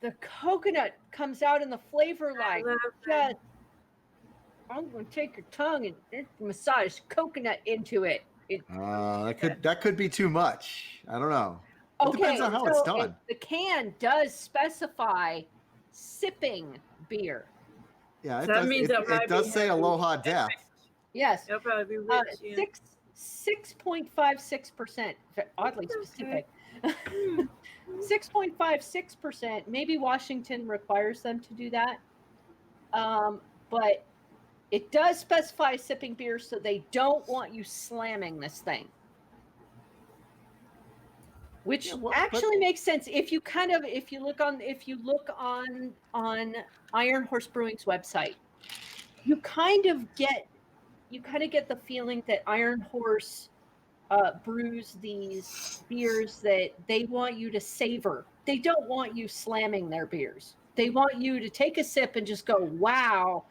The coconut comes out in the flavor like just, I'm going to take your tongue and massage coconut into it. That could be too much. I don't know. It depends on how it's done. The can does specify sipping beer. Yeah, it does say Aloha Death. Yes. It'll probably be rich. 6.56%. Oddly specific. 6.56%. Maybe Washington requires them to do that. But it does specify sipping beer, so they don't want you slamming this thing. Which actually makes sense if you look on Iron Horse Brewing's website. You kind of get the feeling that Iron Horse brews these beers that they want you to savor. They don't want you slamming their beers. They want you to take a sip and just go, "Wow,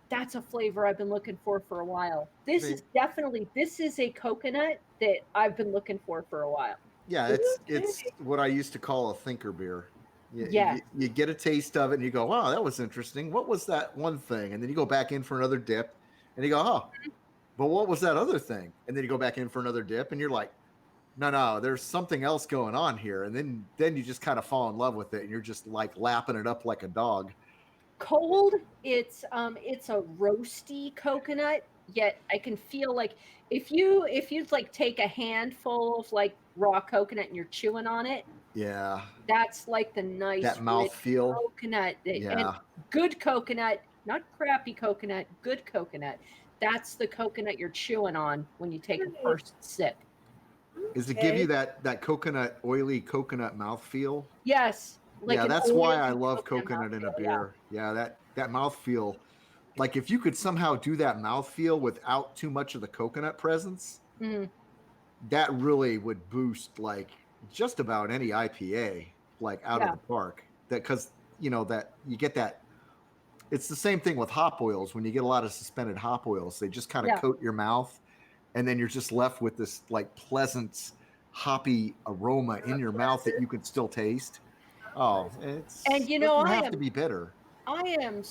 that's a flavor I've been looking for a while." This is a coconut that I've been looking for a while. Yeah, it's what I used to call a thinker beer. You get a taste of it and you go, "Wow, that was interesting. What was that one thing?" And then you go back in for another dip and you go, "Oh, but what was that other thing?" And then you go back in for another dip and you're like, no, there's something else going on here. And then you just kind of fall in love with it and you're just like lapping it up like a dog. Cold, it's a roasty coconut, yet I can feel like if you like take a handful of like raw coconut and you're chewing on it, yeah, that's like the nice that mouthfeel coconut. Yeah, and good coconut, not crappy coconut, good coconut. That's the coconut you're chewing on when you take a first sip. Does it give you that coconut, oily coconut mouthfeel? Yes. Yeah, an that's why I orange love coconut in a mouthfeel, beer. Yeah, that mouthfeel. Like if you could somehow do that mouthfeel without too much of the coconut presence, Mm, that really would boost like just about any IPA like out of yeah, the park. That because that you get that. It's the same thing with hop oils. When you get a lot of suspended hop oils, they just kind of yeah. coat your mouth, and then you're just left with this like pleasant hoppy aroma in your mouth that you can still taste. Oh, And it's doesn't I have to am be bitter. I am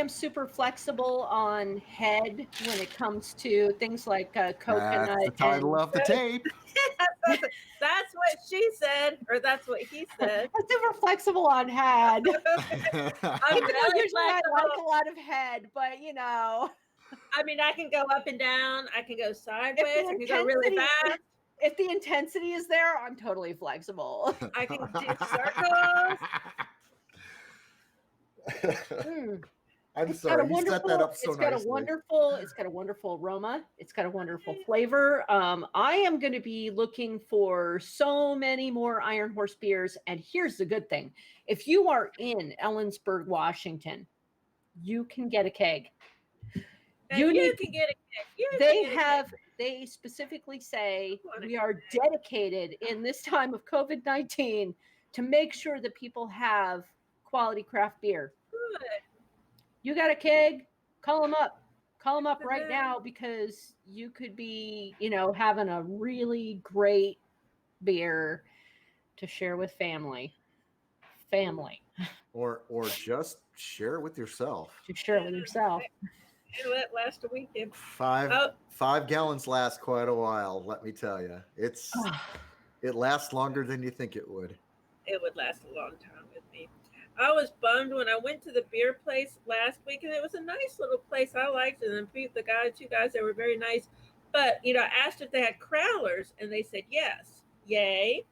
super flexible on head when it comes to things like That's coconut the title and of the tape. That's what she said, or that's what he said. I'm super flexible on head. I'm Even though very usually I like flexible. a lot of head, but I mean, I can go up and down. I can go sideways. if I the can go really intensity fast. if the intensity is there, I'm totally flexible. I can do circles. Mm. I'm It's got a sorry, you set that wonderful, up so nicely. it's got a wonderful aroma. It's got a wonderful flavor. I am going to be looking for so many more Iron Horse beers. And here's the good thing. If you are in Ellensburg, Washington, you can get a keg. And You you need, can get a cake. You can they get a have, cake. they specifically say Want a we are keg. dedicated in this time of COVID-19 to make sure that people have quality craft beer. Good. You got a keg, call them up. Call them up right Mhm. now because you could be, having a really great beer to share with family. Family. Or just share it with yourself. To share it with yourself. It'll last a weekend. Five Oh. 5 gallons last quite a while, let me tell you. Ah, It lasts longer than you think it would. It would last a long time with me. I was bummed when I went to the beer place last week, and it was a nice little place. I liked it, and the two guys, they were very nice. But I asked if they had crowlers, and they said yes. Yay!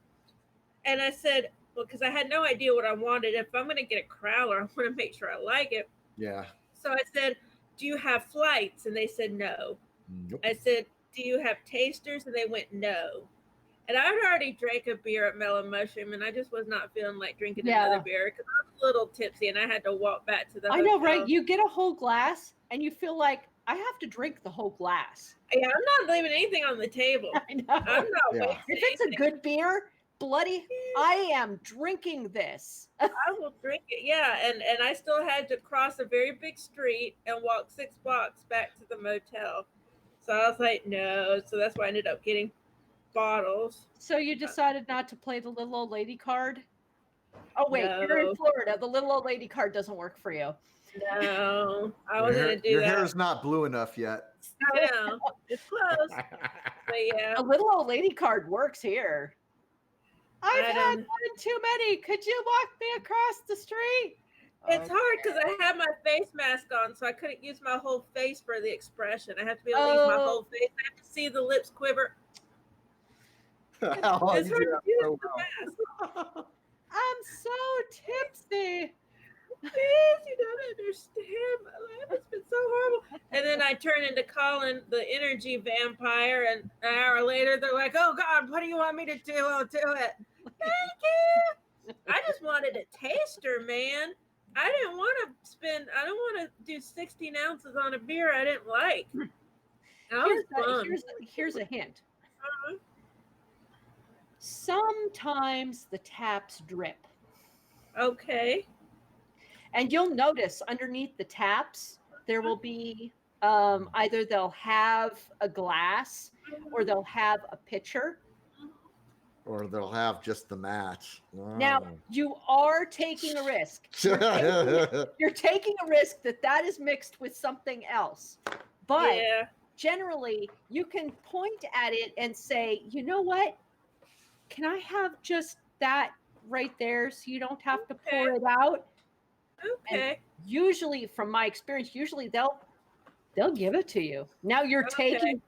And I said, well, because I had no idea what I wanted. If I'm going to get a crowler, I want to make sure I like it. Yeah. So I said, do you have flights? And they said no. Nope. I said, do you have tasters? And they went no. And I had already drank a beer at Mellow Mushroom, and I just was not feeling like drinking another beer because I was a little tipsy, and I had to walk back to the hotel. I know, right? You get a whole glass and you feel like I have to drink the whole glass. Yeah, I'm not leaving anything on the table. I know. I'm not Yeah. wasting If it's a anything. good beer, bloody, I am drinking this. I will drink it. Yeah, and I still had to cross a very big street and walk 6 blocks back to the motel. So I was like, no. So that's why I ended up getting bottles. So you decided not to play the little old lady card? Oh wait, you're in No. Florida. The little old lady card doesn't work for you. No, I wasn't going to do Your that. hair is not blue enough yet. Yeah, it's close. But yeah. The little old lady card works here. I've I had don't- one too many. Could you walk me across the street? It's hard because I had my face mask on, so I couldn't use my whole face for the expression. I have to be able to use my whole face. I have to see the lips quiver. It's hard to do with the mask. I'm so tipsy. Please, you don't understand. My life has been so horrible. And then I turn into Colin, the energy vampire, and an hour later, they're like, oh, God, what do you want me to do? I'll do it. Thank you. I just wanted a taster, man. I didn't want to do 16 ounces on a beer I didn't like. Here's a hint. Uh-huh. Sometimes the taps drip. Okay. And you'll notice underneath the taps, there will be either they'll have a glass or they'll have a pitcher. Or they'll have just the match. Now, you are taking a risk. You're taking a risk that is mixed with something else. But Yeah. generally, you can point at it and say, you know what? Can I have just that right there so you don't have to pour it out? Okay. Usually, from my experience, they'll give it to you. Now you're taking.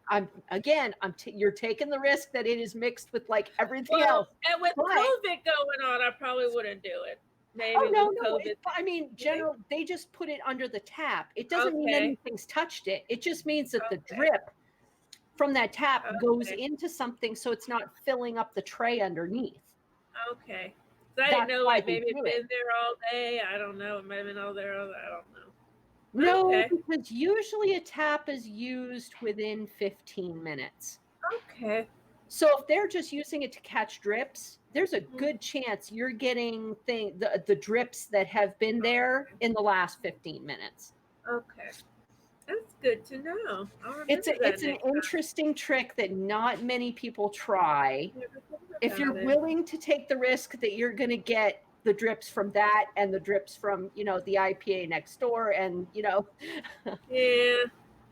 You're taking the risk that it is mixed with like everything else. And with But- COVID going on, I probably wouldn't do it. Maybe No. with COVID. I mean, general. They just put it under the tap. It doesn't mean Okay. anything's touched it. It just means that the Okay. drip from that tap goes Okay. into something, so it's not filling up the tray underneath. Okay. So I didn't know, why like they maybe it'd do been it. there all day. I don't know. It might have been all there. I don't know. No, Okay. because usually a tap is used within 15 minutes. Okay. So if they're just using it to catch drips, there's a Mhm. good chance you're getting the drips that have been there in the last 15 minutes. Okay. That's good to know. I'll remember It's that an next time. interesting trick that not many people try. Never thought If you're about it. willing to take the risk that you're going to get the drips from that and the drips from, the IPA next door and, Yeah.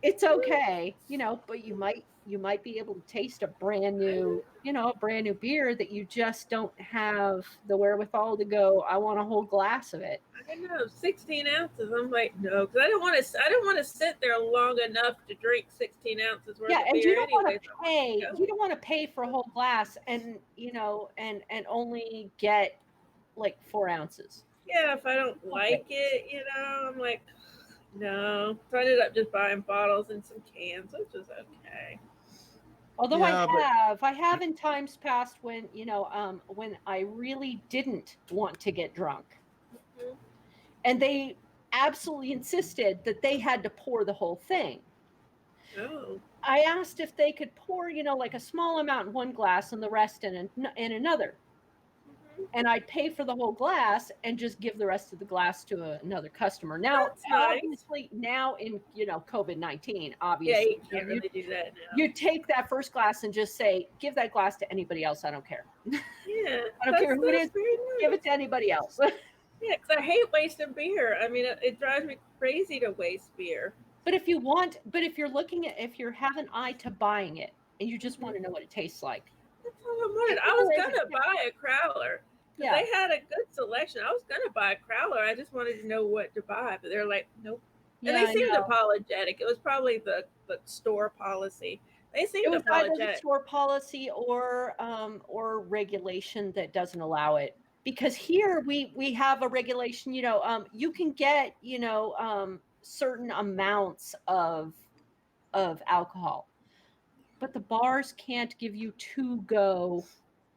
it's okay, but you might be able to taste a brand new beer that you just don't have the wherewithal to go, I want a whole glass of it. I don't know. 16 ounces. I'm like, no, because I don't want to sit there long enough to drink 16 ounces worth Yeah, of and beer. you don't want Anyways, to pay. You don't want to pay for a whole glass, and and only get like 4 ounces. Yeah, if I don't like it, I'm like, no. So I ended up just buying bottles and some cans, which was okay. Although Yeah, I have in times past when when I really didn't want to get drunk, Mhm. and they absolutely insisted that they had to pour the whole thing. Oh. I asked if they could pour, like a small amount in one glass and the rest in another. Mhm. And I'd pay for the whole glass and just give the rest of the glass to another customer. Now, That's nice. obviously, now in COVID-19, Yeah, obviously, you can't really do that now. you take that first glass and just say, give that glass to anybody else. I don't care. Yeah, I don't care who it is. very Give nice. it to anybody else. Yeah, because I hate wasting beer. I mean, it drives me crazy to waste beer. But if you're have an eye to buying it and you just want to know what it tastes like. That's all I wanted. I was gonna buy a crowler because they had a good selection. I was gonna buy a crowler. I just wanted to know what to buy, but they're like, nope. Yeah, And they seemed apologetic. It was probably the store policy. They seemed it was either the apologetic. store policy or regulation that doesn't allow it. Because here we have a regulation, you can get certain amounts of alcohol, but the bars can't give you to-go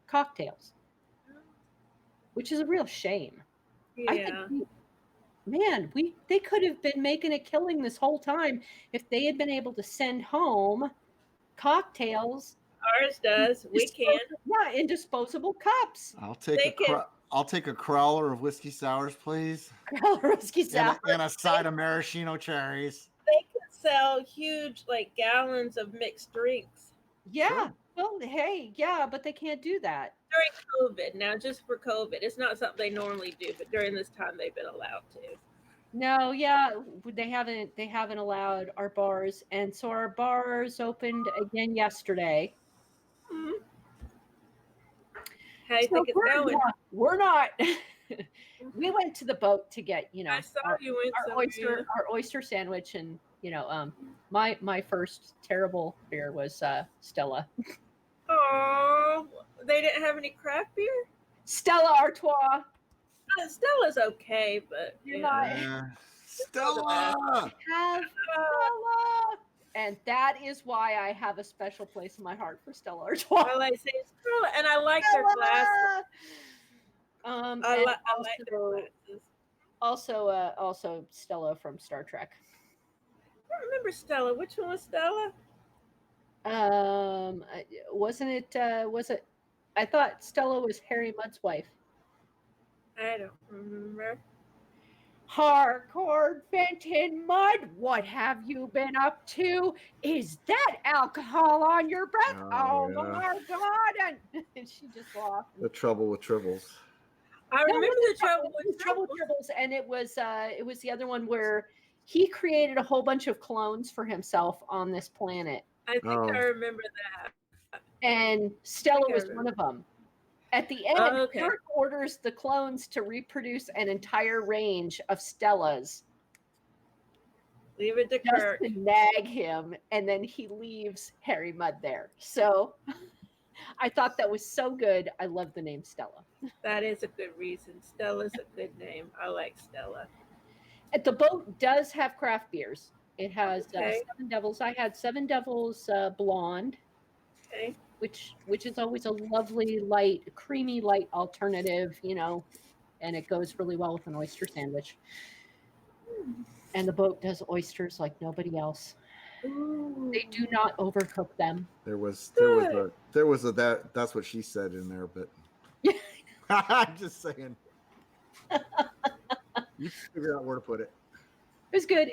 cocktails, which is a real shame. I Yeah. think, man, they could have been making a killing this whole time if they had been able to send home cocktails. Ours does. We can. Yeah, in disposable cups. I'll take a crowler of whiskey sours, please. Whiskey sour. And a side of maraschino cherries. They could sell huge, like, gallons of mixed drinks. Yeah. Sure. Well, hey, yeah, but they can't do that during COVID. Now, just for COVID, it's not something they normally do, but during this time, they've been allowed to. No, yeah, they haven't allowed our bars, and so our bars opened again yesterday. Mm-hmm. How do you think it's going? We're not. We went to the boat to get I saw you went our oyster sandwich, and my first terrible beer was Stella. Oh, they didn't have any craft beer? Stella Artois. Stella's okay, but Stella. Have Stella. And that is why I have a special place in my heart for Stella Artois. I like saying Stella, and I like their glasses. I like their glasses. Also Stella from Star Trek. I don't remember Stella. Which one was Stella? Wasn't it? Was it? I thought Stella was Harry Mudd's wife. I don't remember. Hardcore Fenton Mudd, what have you been up to? Is that alcohol on your breath? Oh yeah. My God! And she just laughed. The trouble with tribbles. I remember the trouble with tribbles, and it was the other one where he created a whole bunch of clones for himself on this planet. I think I remember that. And Stella was one of them. At the end, Kirk orders the clones to reproduce an entire range of Stellas. Leave it to Kirk. To nag him, and then he leaves Harry Mudd there. So I thought that was so good. I love the name Stella. That is a good reason. Stella's a good name. I like Stella. The boat does have craft beers. It has Seven Devils. I had Seven Devils Blonde, which is always a lovely, light, creamy, light alternative, and it goes really well with an oyster sandwich. And the boat does oysters like nobody else. Ooh. They do not overcook them. There was Good. that's what she said in there, but I'm just saying. You figure out where to put it. It was good.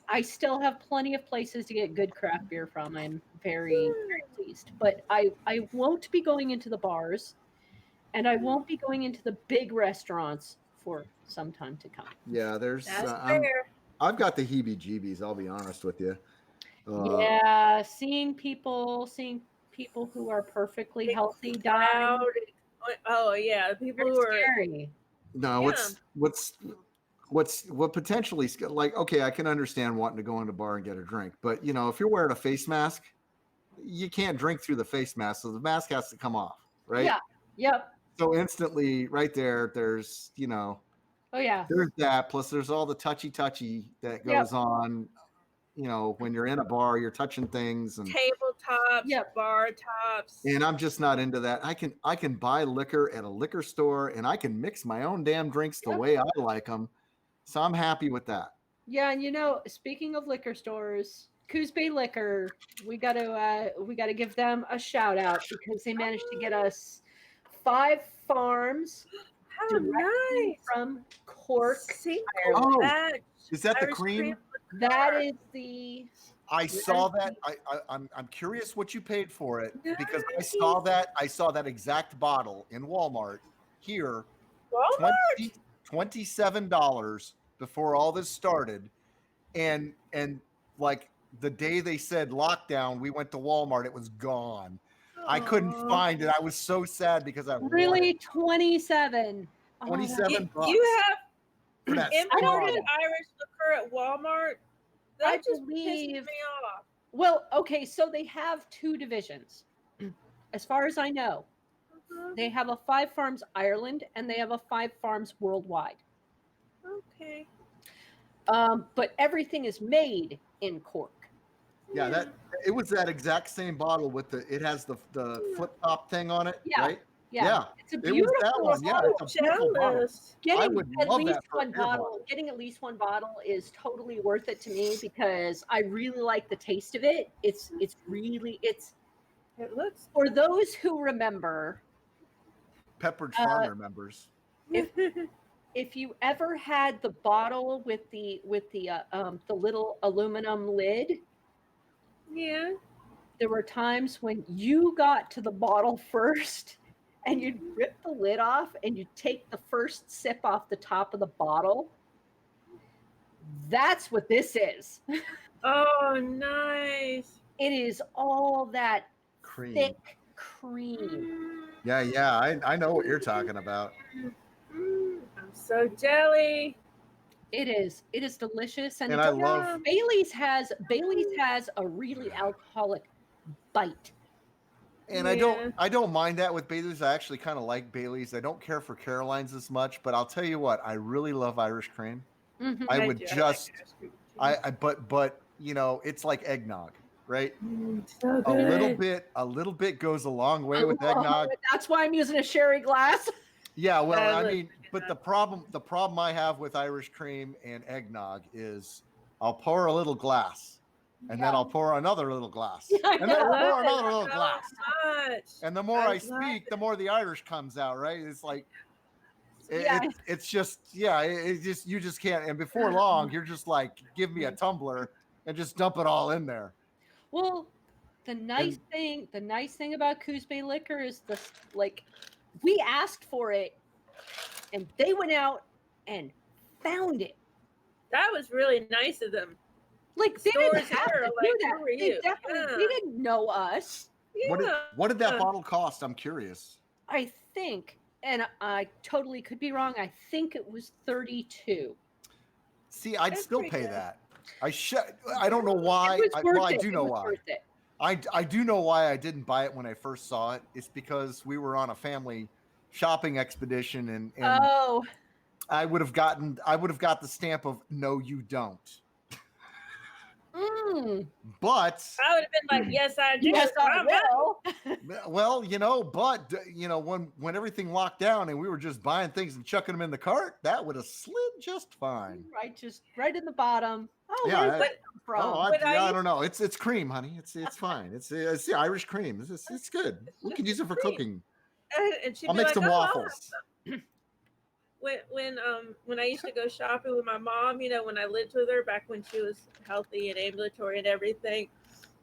I still have plenty of places to get good craft beer from. I'm very, very pleased. But I won't be going into the bars, and I won't be going into the big restaurants for some time to come. Yeah, That's fair. I've got the heebie-jeebies. I'll be honest with you. Yeah, seeing people who are perfectly healthy die. Crowd. Oh yeah, people Very who are scary. No, Yeah. what potentially, like, okay, I can understand wanting to go in a bar and get a drink, but if you're wearing a face mask, you can't drink through the face mask, so the mask has to come off, right? Yeah. Yep. So instantly, right there's Oh yeah. there's that. Plus, there's all the touchy that goes on. When you're in a bar, you're touching things and tabletops, bar tops. And I'm just not into that. I can buy liquor at a liquor store, and I can mix my own damn drinks the way I like them. So I'm happy with that. Yeah, and speaking of liquor stores, Coos Bay Liquor, we gotta give them a shout out because they managed to get us 5 farms How nice from Cork. Ireland. Oh, is that the Irish cream? That is the. I saw that. I'm curious what you paid for it because I saw that exact bottle in Walmart here. Walmart? $27 before all this started, and like the day they said lockdown, we went to Walmart. It was gone. I couldn't find it. I was so sad because I really 27. $27. You have that imported Irish liquor at Walmart. That just pisses me off. Well, okay, so they have 2 divisions, as far as I know. They have a 5 Farms Ireland and they have a 5 Farms worldwide. Okay. But everything is made in Cork. Yeah, it was that exact same bottle with it has the flip top thing on it, right? Yeah. It's a beautiful one. Yeah, it's a beautiful bottle. Getting at least one bottle is totally worth it to me because I really like the taste of it. It looks, for those who remember, Pepperidge Farm remembers. If you ever had the bottle with the little aluminum lid, yeah, there were times when you got to the bottle first and you'd rip the lid off and you'd take the first sip off the top of the bottle. That's what this is. Oh, nice. It is all that cream. Thick cream. Yeah, I know what you're talking about. I'm so jelly. It is delicious, and I love Bailey's has a really alcoholic bite. And I don't mind that with Bailey's. I actually kind of like Bailey's. I don't care for Caroline's as much, but I'll tell you what, I really love Irish cream. Mm-hmm. I would just but it's like eggnog, right? So a little bit goes a long way with eggnog. That's why I'm using a sherry glass. Yeah, well, I mean, but the problem I have with Irish cream and eggnog is I'll pour a little glass, and then I'll pour another little glass, and then I'll pour another little glass. And the more I speak, the more the Irish comes out, right? It's like it's just you just can't. And before long, you're just like, give me a tumbler and just dump it all in there. Well, the nice thing about Coos Bay Liquor is we asked for it, and they went out and found it. That was really nice of them. Like, they didn't have to do that. They didn't know us. Yeah. What did that bottle cost? I'm curious. I think, and I totally could be wrong, I think it was $32. See, I'd still pay that. I don't know why. I do know why. I do know why I didn't buy it when I first saw it. It's because we were on a family shopping expedition, and I would have got the stamp of no, you don't. But I would have been like, yes, I do. Yes, I I'm out. will. well, when everything locked down and we were just buying things and chucking them in the cart, that would have slid just fine. Right, just right in the bottom. Oh, Yeah, where's that come from? I don't know. It's cream, honey. It's fine. It's the Irish cream. It's good. We can use it for cooking. And she'd I'll be make like, some oh, waffles. When I used to go shopping with my mom, when I lived with her back when she was healthy and ambulatory and everything,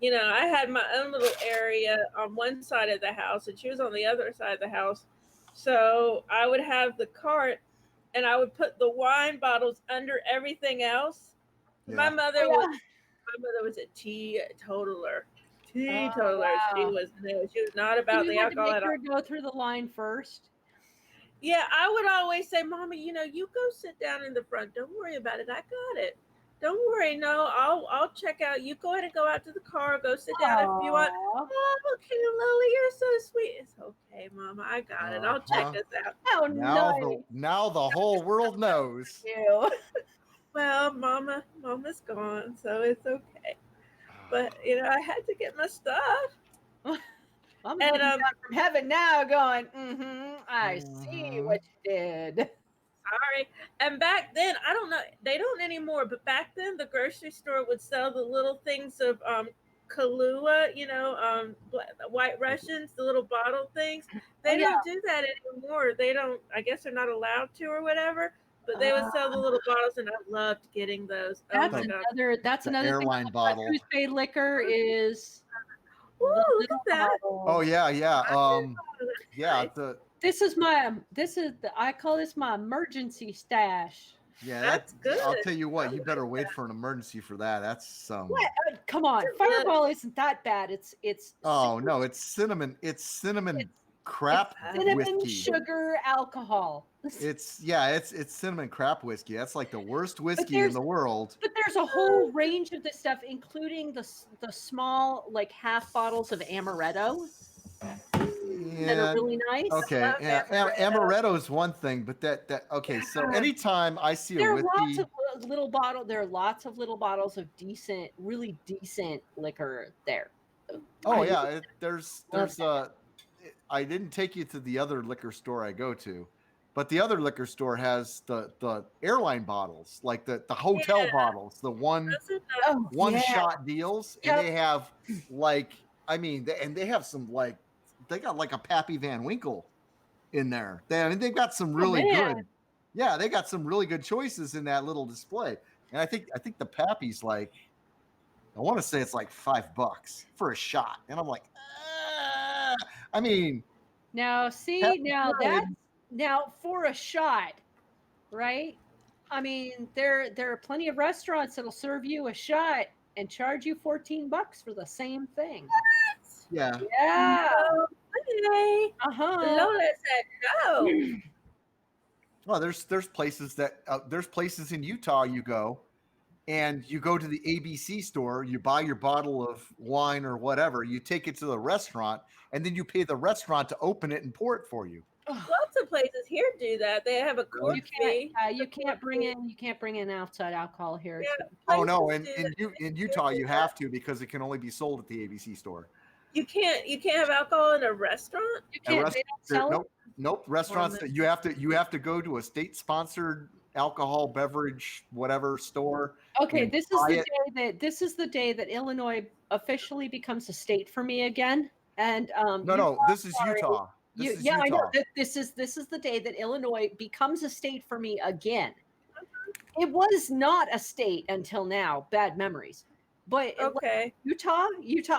I had my own little area on one side of the house and she was on the other side of the house. So I would have the cart and I would put the wine bottles under everything else. Yeah. My mother was a teetotaler. Wow. She was not about the alcohol make at all. her go through the line first. Yeah, I would always say, Mama, you go sit down in the front. Don't worry about it. I got it. Don't worry. No, I'll check out. You go ahead and go out to the car. Go sit down if you want. Oh, okay, Lily, you're so sweet. It's okay, Mama. I got it. I'll check this out. Oh, nice. Now the whole world knows. You. Well, Mama's gone, so it's okay. But I had to get my stuff. I'm looking down from heaven now going, I see what you did. Sorry. And back then, I don't know, they don't anymore, but back then the grocery store would sell the little things of Kahlua, White Russians, the little bottle things. They don't do that anymore. They don't, I guess they're not allowed to or whatever, but they would sell the little bottles and I loved getting those. That's another airline thing bottle. Who's Paid Liquor is look at that. Oh yeah. I call this my emergency stash. Yeah, that's good. I'll tell you what, you better wait for an emergency for that. That's some. What? Come on, Fireball isn't that bad. It's. Oh no, it's cinnamon. It's cinnamon crap cinnamon whiskey. Sugar alcohol. It's cinnamon crap whiskey. That's like the worst whiskey in the world. But there's a whole range of this stuff, including the small like half bottles of amaretto. That are really nice. Okay, yeah, amaretto is one thing, but that okay. So anytime I see a whiskey, there are lots of little bottles of really decent liquor there. Oh yeah, there's I didn't take you to the other liquor store I go to, but the other liquor store has the airline bottles, like the hotel bottles, the one shot deals, and they have they have some they got like a Pappy Van Winkle in there. They've got some really good. Yeah, they got some really good choices in that little display. And I think the Pappy's I want to say it's like $5 for a shot. And I'm like, now for a shot, right? I mean, there are plenty of restaurants that'll serve you a shot and charge you $14 for the same thing. Yeah. Yeah. Okay. Lola said no. Well, there's places there's places in Utah you go, and you go to the ABC store, you buy your bottle of wine or whatever, you take it to the restaurant, and then you pay the restaurant to open it and pour it for you. Lots of places here do that. They have a court fee. You can't bring in outside alcohol here. Yeah, oh no, in Utah you have to, because it can only be sold at the ABC store. You can't have alcohol in a restaurant? You can't. They don't sell it? Nope. Restaurants that you have to go to a state sponsored alcohol beverage whatever store. Okay, this is the day that Illinois officially becomes a state for me again. And this is Utah. Utah. I know. This is the day that Illinois becomes a state for me again. It was not a state until now. Bad memories. But Utah,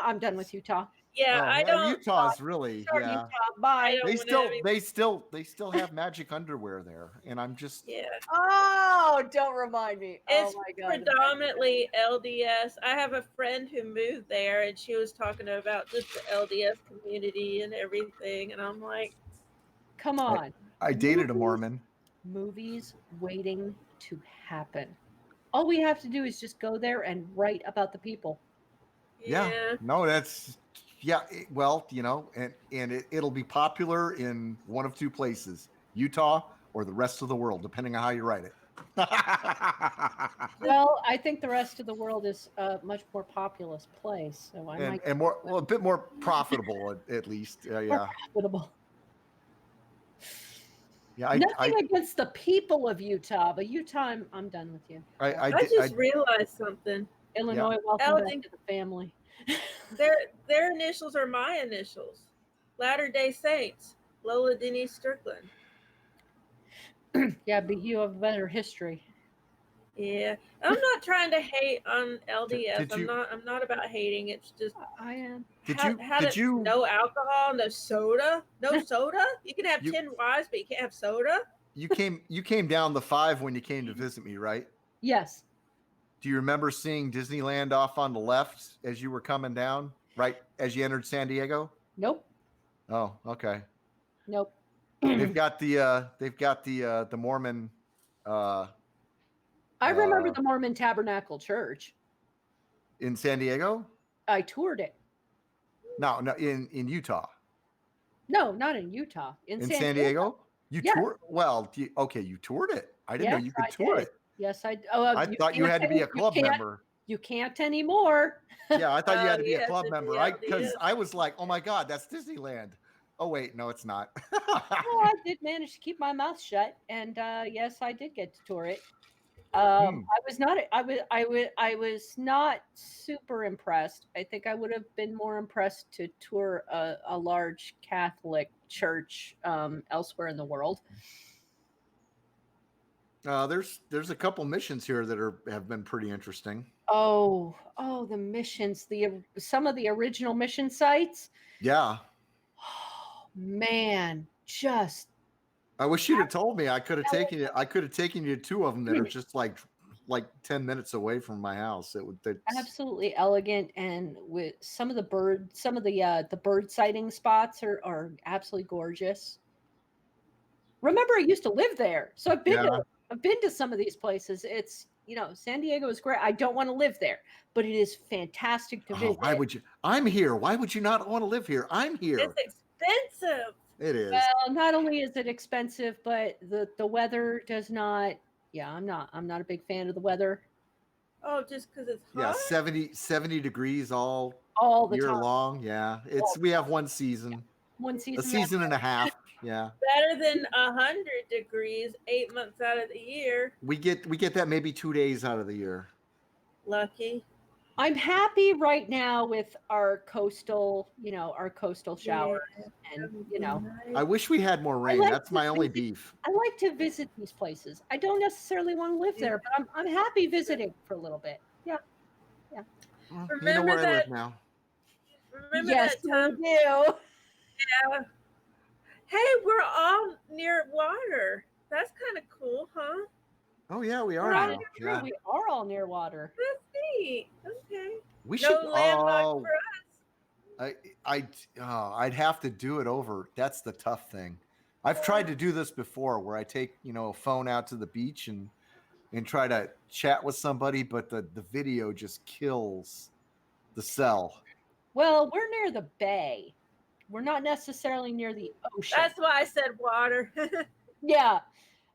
I'm done with Utah. Yeah, I don't. Utah's really Utah, bye. They still have magic underwear there, and I'm just Oh, don't remind me. It's oh my God. predominantly LDS. I have a friend who moved there, and she was talking about just the LDS community and everything, and I'm like, come on. I dated a Mormon. Movies waiting to happen. All we have to do is just go there and write about the people. Yeah. No, that's. Yeah, and it'll be popular in one of two places, Utah or the rest of the world, depending on how you write it. Well, Well, I think the rest of the world is a much more populous place, so I might and more, well, a bit more profitable at least. more Yeah, profitable. yeah. Nothing against the people of Utah, but Utah, I'm done with you. I just realized something. Illinois, welcome back to the family. Their initials are my initials. Latter-day Saints, Lola Denise Strickland. Yeah, but you have better history. Yeah, I'm not trying to hate on LDS. Did you- I'm not about hating. It's just I am. Did you? no alcohol, no soda, no soda. You can have 10 wives, but you can't have soda. You came down the 5 when you came to visit me, right? Yes. Do you remember seeing Disneyland off on the left as you were coming down, right as you entered San Diego? Nope. Oh, okay. Nope. They've got the Mormon. I remember the Mormon Tabernacle Church in San Diego. I toured it. No, in Utah. No, not in Utah. In San Diego. You toured? Well, you toured it. I didn't know you could tour it. Yes, I. I thought you had to be a club member. You can't anymore. Yeah, I thought you had to be a club member. Because I was like, oh my God, that's Disneyland. Oh wait, no, it's not. I did manage to keep my mouth shut, and yes, I did get to tour it. I was not super impressed. I think I would have been more impressed to tour a large Catholic church elsewhere in the world. There's a couple missions here that have been pretty interesting. Oh, the missions, some of the original mission sites. Yeah. Oh, man, just. I wish you'd have told me. I could have taken you. I could have taken you to 2 of them that are just like 10 minutes away from my house. Absolutely elegant, and with some of the bird sighting spots are absolutely gorgeous. Remember, I used to live there, so I've been to some of these places. It's, San Diego is great. I don't want to live there, but it is fantastic to visit. Why would you? I'm here. Why would you not want to live here? I'm here. It's expensive. It is. Well, not only is it expensive, but the weather does not. Yeah, I'm not a big fan of the weather. Oh, just because it's hot? Yeah, 70 degrees all the year time. long. Yeah, we have one season. A season and a half. Yeah. Better than 100 degrees 8 months out of the year. We get that maybe 2 days out of the year. Lucky. I'm happy right now with our coastal showers, and I wish we had more rain. That's my only beef. I like to visit these places. I don't necessarily want to live there, but I'm happy visiting for a little bit. Yeah. Well, you know where I live now. Remember yes, that time? You do. Yeah. Hey, we're all near water. That's kind of cool, huh? Oh yeah, we are. Now. Yeah. We are all near water. That's neat. Okay. We should. Landlocked for us. I'd have to do it over. That's the tough thing. I've tried to do this before, where I take a phone out to the beach and try to chat with somebody, but the video just kills the cell. Well, we're near the bay. We're not necessarily near the ocean. That's why I said water. Yeah.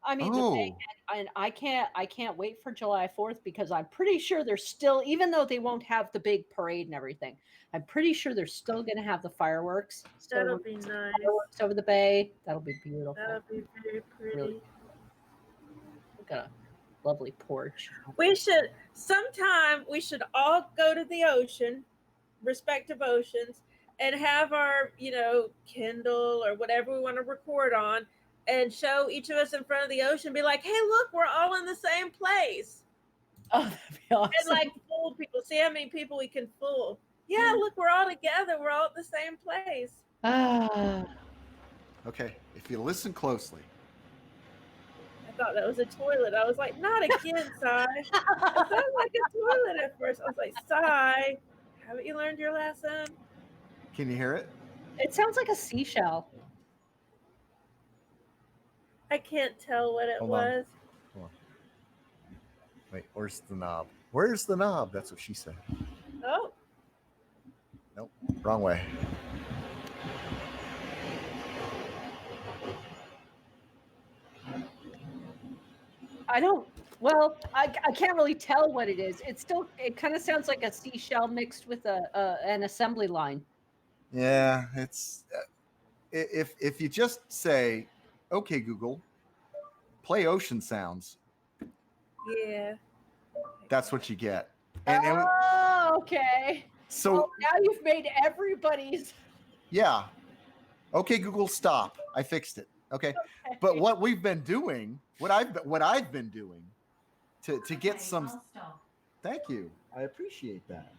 I mean, the bay, and I can't wait for July 4th, because I'm pretty sure they're still, even though they won't have the big parade and everything, I'm pretty sure they're still going to have the fireworks. That'll be nice. Fireworks over the bay. That'll be beautiful. That'll be very pretty. Really, got a lovely porch. We should all go to the ocean, respective oceans, and have our, Kindle or whatever we want to record on, and show each of us in front of the ocean, be like, hey, look, we're all in the same place. Oh, that'd be awesome. And fool people. See how many people we can fool. Yeah, look, we're all together. We're all at the same place. Okay, if you listen closely. I thought that was a toilet. I was like, not again, Sai. It sounded like a toilet at first. I was like, Sai, haven't you learned your lesson? Can you hear it? It sounds like a seashell. I can't tell what it was. Hold on. Wait, where's the knob? Where's the knob? That's what she said. Oh. Nope, wrong way. I don't Well, I can't really tell what it is. It kind of sounds like a seashell mixed with an assembly line. Yeah, it's if you just say, "Okay, Google, play ocean sounds," Yeah. that's what you get. And Oh, okay. so Well, now you've made everybody's. yeah, okay, Google, stop. I fixed it. Okay, but what we've been doing, what I've been doing to get some. I'll stop. Thank you, I appreciate that.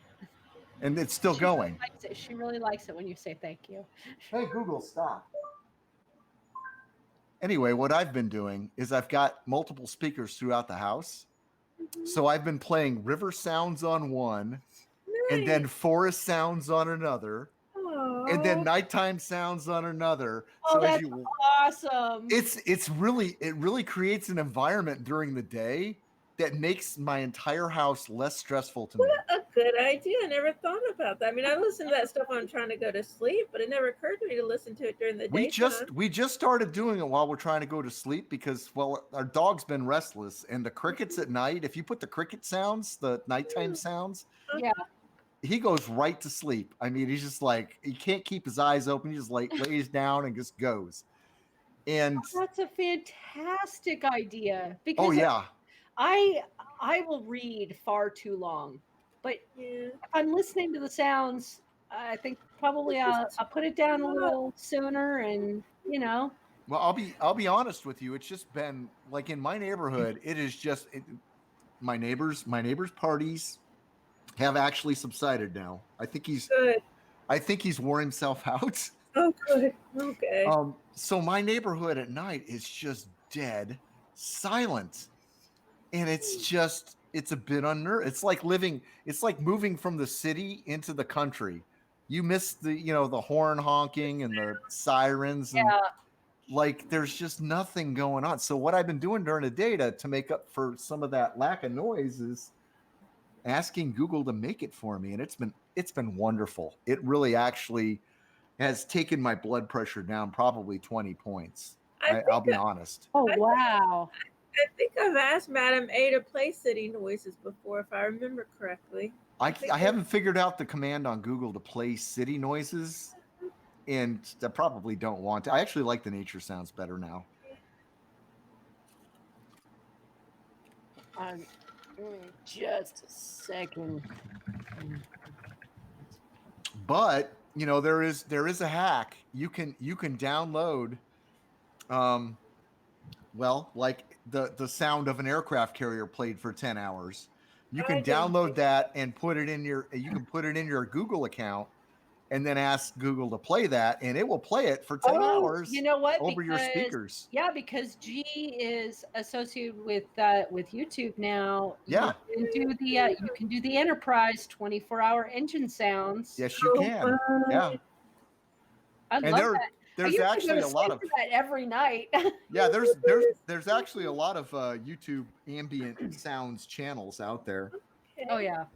And it's still going. Really likes it. She really likes it when you say thank you. Hey, Google, stop. Anyway, what I've been doing is I've got multiple speakers throughout the house. So I've been playing river sounds on one, and then forest sounds on another, and then nighttime sounds on another. Oh, So that's awesome. it really creates an environment during the day that makes my entire house less stressful to me. What a good idea. I never thought about that. I mean, I listen to that stuff when I'm trying to go to sleep, but it never occurred to me to listen to it during the day. We just started doing it while we're trying to go to sleep because, well, our dog's been restless, and the crickets at night, if you put the cricket sounds, the nighttime sounds, yeah, he goes right to sleep. I mean, he's just like, he can't keep his eyes open. He just like lays down and just goes. And that's a fantastic idea. Because oh yeah, I will read far too long, but if I'm listening to the sounds, I think probably I'll put it down a little sooner, and Well, I'll be honest with you. It's just been like in my neighborhood. It is just my neighbors' parties have actually subsided now. I think he's worn himself out. Oh, good. Okay. So my neighborhood at night is just dead silent. And it's a bit unnerving. It's like moving from the city into the country. You miss the horn honking and the sirens, and like there's just nothing going on. So what I've been doing during the day to make up for some of that lack of noise is asking Google to make it for me, and it's been wonderful. It really actually has taken my blood pressure down probably 20 points. I'll be honest. Oh, wow. I think I've asked Madam A to play city noises before, if I remember correctly. I haven't figured out the command on Google to play city noises, and I probably don't want to. I actually like the nature sounds better now. Just a second. But there is a hack. You can download, like the sound of an aircraft carrier played for 10 hours. You can download that and put it in your Google account, and then ask Google to play that, and it will play it for 10 hours. You know what? Over your speakers. Yeah, because G is associated with YouTube now. Yeah. You can do the Enterprise 24-hour engine sounds. Yes, you can. Yeah. I love that. There's actually a lot of that every night. Yeah, there's actually a lot of YouTube ambient sounds channels out there. Okay. Oh yeah.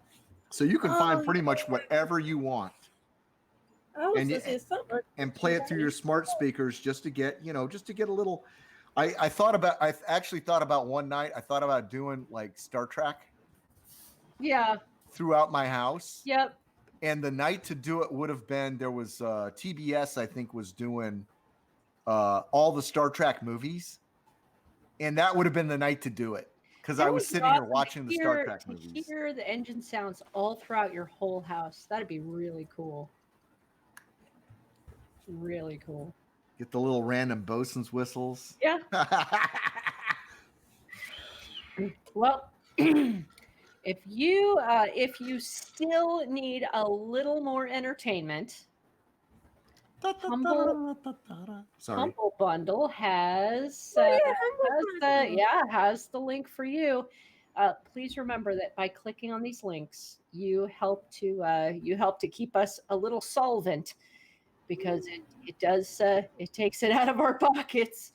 So you can find pretty much whatever you want. And play it through your smart speakers just to get a little. I actually thought about one night. I thought about doing like Star Trek. Yeah. Throughout my house. Yep. And the night to do it would have been, there was TBS, I think, was doing all the Star Trek movies. And that would have been the night to do it. Because I was sitting here watching the Star Trek movies. Hear the engine sounds all throughout your whole house. That'd be really cool. Really cool. Get the little random bosun's whistles. Yeah. Well, if you still need a little more entertainment, Humble Bundle has the link for you. Please remember that by clicking on these links, you help to keep us a little solvent, because it takes it out of our pockets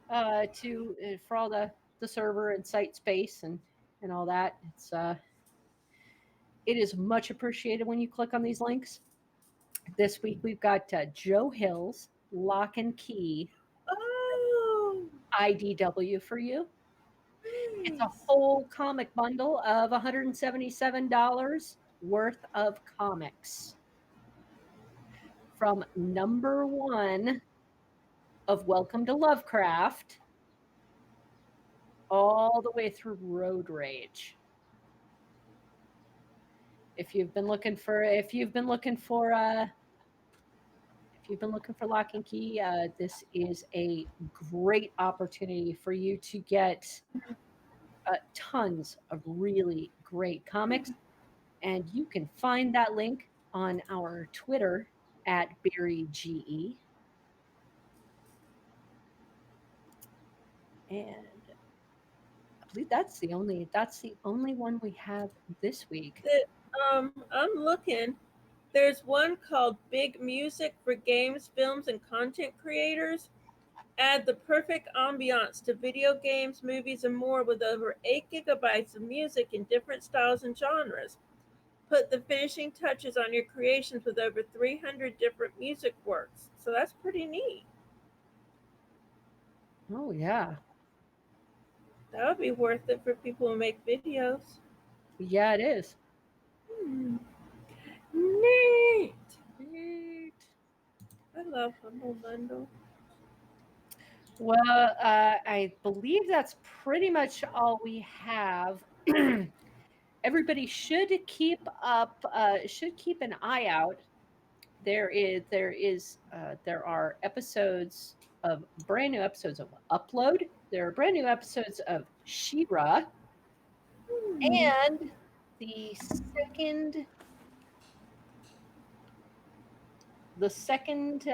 for all the server and site space and all that. It is much appreciated when you click on these links. This week we've got Joe Hill's Lock and Key IDW for you. It's a whole comic bundle of $177 worth of comics. From number 1 of Welcome to Lovecraft all the way through Road Rage. If you've been looking for Lock and Key, this is a great opportunity for you to get tons of really great comics. And you can find that link on our Twitter at BeeryGE. And I believe that's the only one we have this week. I'm looking. There's one called Big Music for Games, Films, and Content Creators. Add the perfect ambiance to video games, movies, and more with over 8 gigabytes of music in different styles and genres. Put the finishing touches on your creations with over 300 different music works. So that's pretty neat. Oh, yeah. That would be worth it for people who make videos. Yeah, it is. Neat. Neat. I love Humble Bundle. Well, I believe that's pretty much all we have. Everybody should keep an eye out. There are brand new episodes of Upload. There are brand new episodes of She-Ra, and the second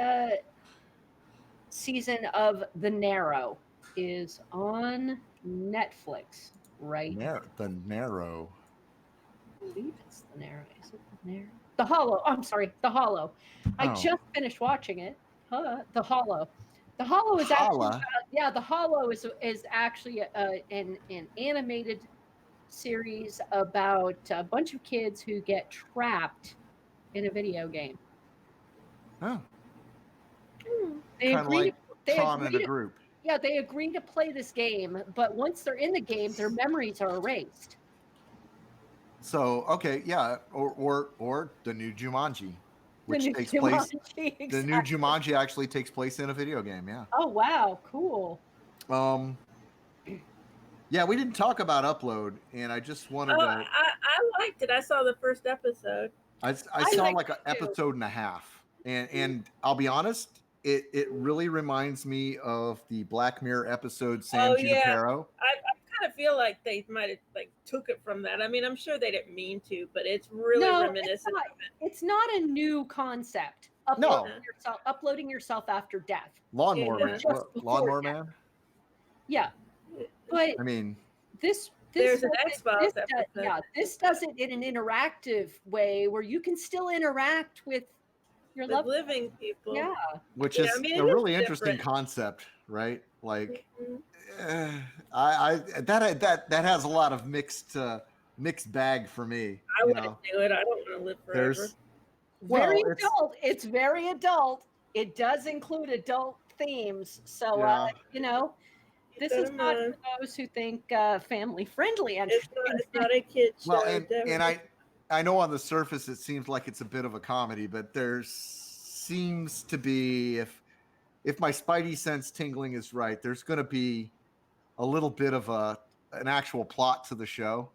season of The Narrow is on Netflix right now. The Narrow. I believe it's The Narrow. Is it The Narrow? The Hollow. I'm sorry, The Hollow. I just finished watching it. The Hollow. The Hollow is actually The Hollow is actually an animated series about a bunch of kids who get trapped in a video game. Oh. They agree in a group. Yeah, they agree to play this game, but once they're in the game, their memories are erased. So okay, yeah, or the new Jumanji, which takes place. Exactly. The new Jumanji actually takes place in a video game. Yeah. Oh wow, cool. Yeah, we didn't talk about Upload, and I just wanted to. I liked it. I saw the first episode. I saw like an episode and a half, and I'll be honest, it really reminds me of the Black Mirror episode San Junipero. I kind of feel like they might have took it from that. I mean, I'm sure they didn't mean to, but it's really reminiscent of it. It's not a new concept. Uploading yourself after death. Lawnmower Man. Yeah, but I mean, there's an Xbox episode. This does it in an interactive way where you can still interact with your living people. Yeah, which is a really interesting concept, right? Like, that has a lot of mixed bag for me. I wouldn't do it. I don't want to live forever. Adult. It's very adult. It does include adult themes. So this is not for those who think family friendly. It's not a kid's show. Well, and I know on the surface it seems like it's a bit of a comedy, but there seems to be, if my spidey sense tingling is right, there's going to be a little bit of an actual plot to the show.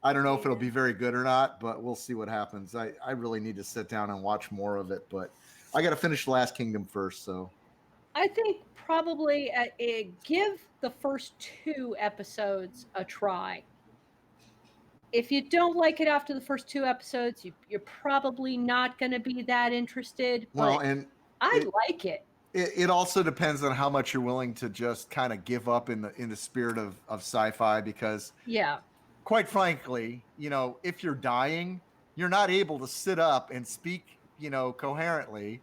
I don't know if it'll be very good or not, but we'll see what happens. I really need to sit down and watch more of it, but I got to finish Last Kingdom first. So I think probably give the first 2 episodes a try. If you don't like it after the first 2 episodes, you're probably not going to be that interested. Well, I like it. It also depends on how much you're willing to just kind of give up in the spirit of sci-fi, because quite frankly, if you're dying, you're not able to sit up and speak, coherently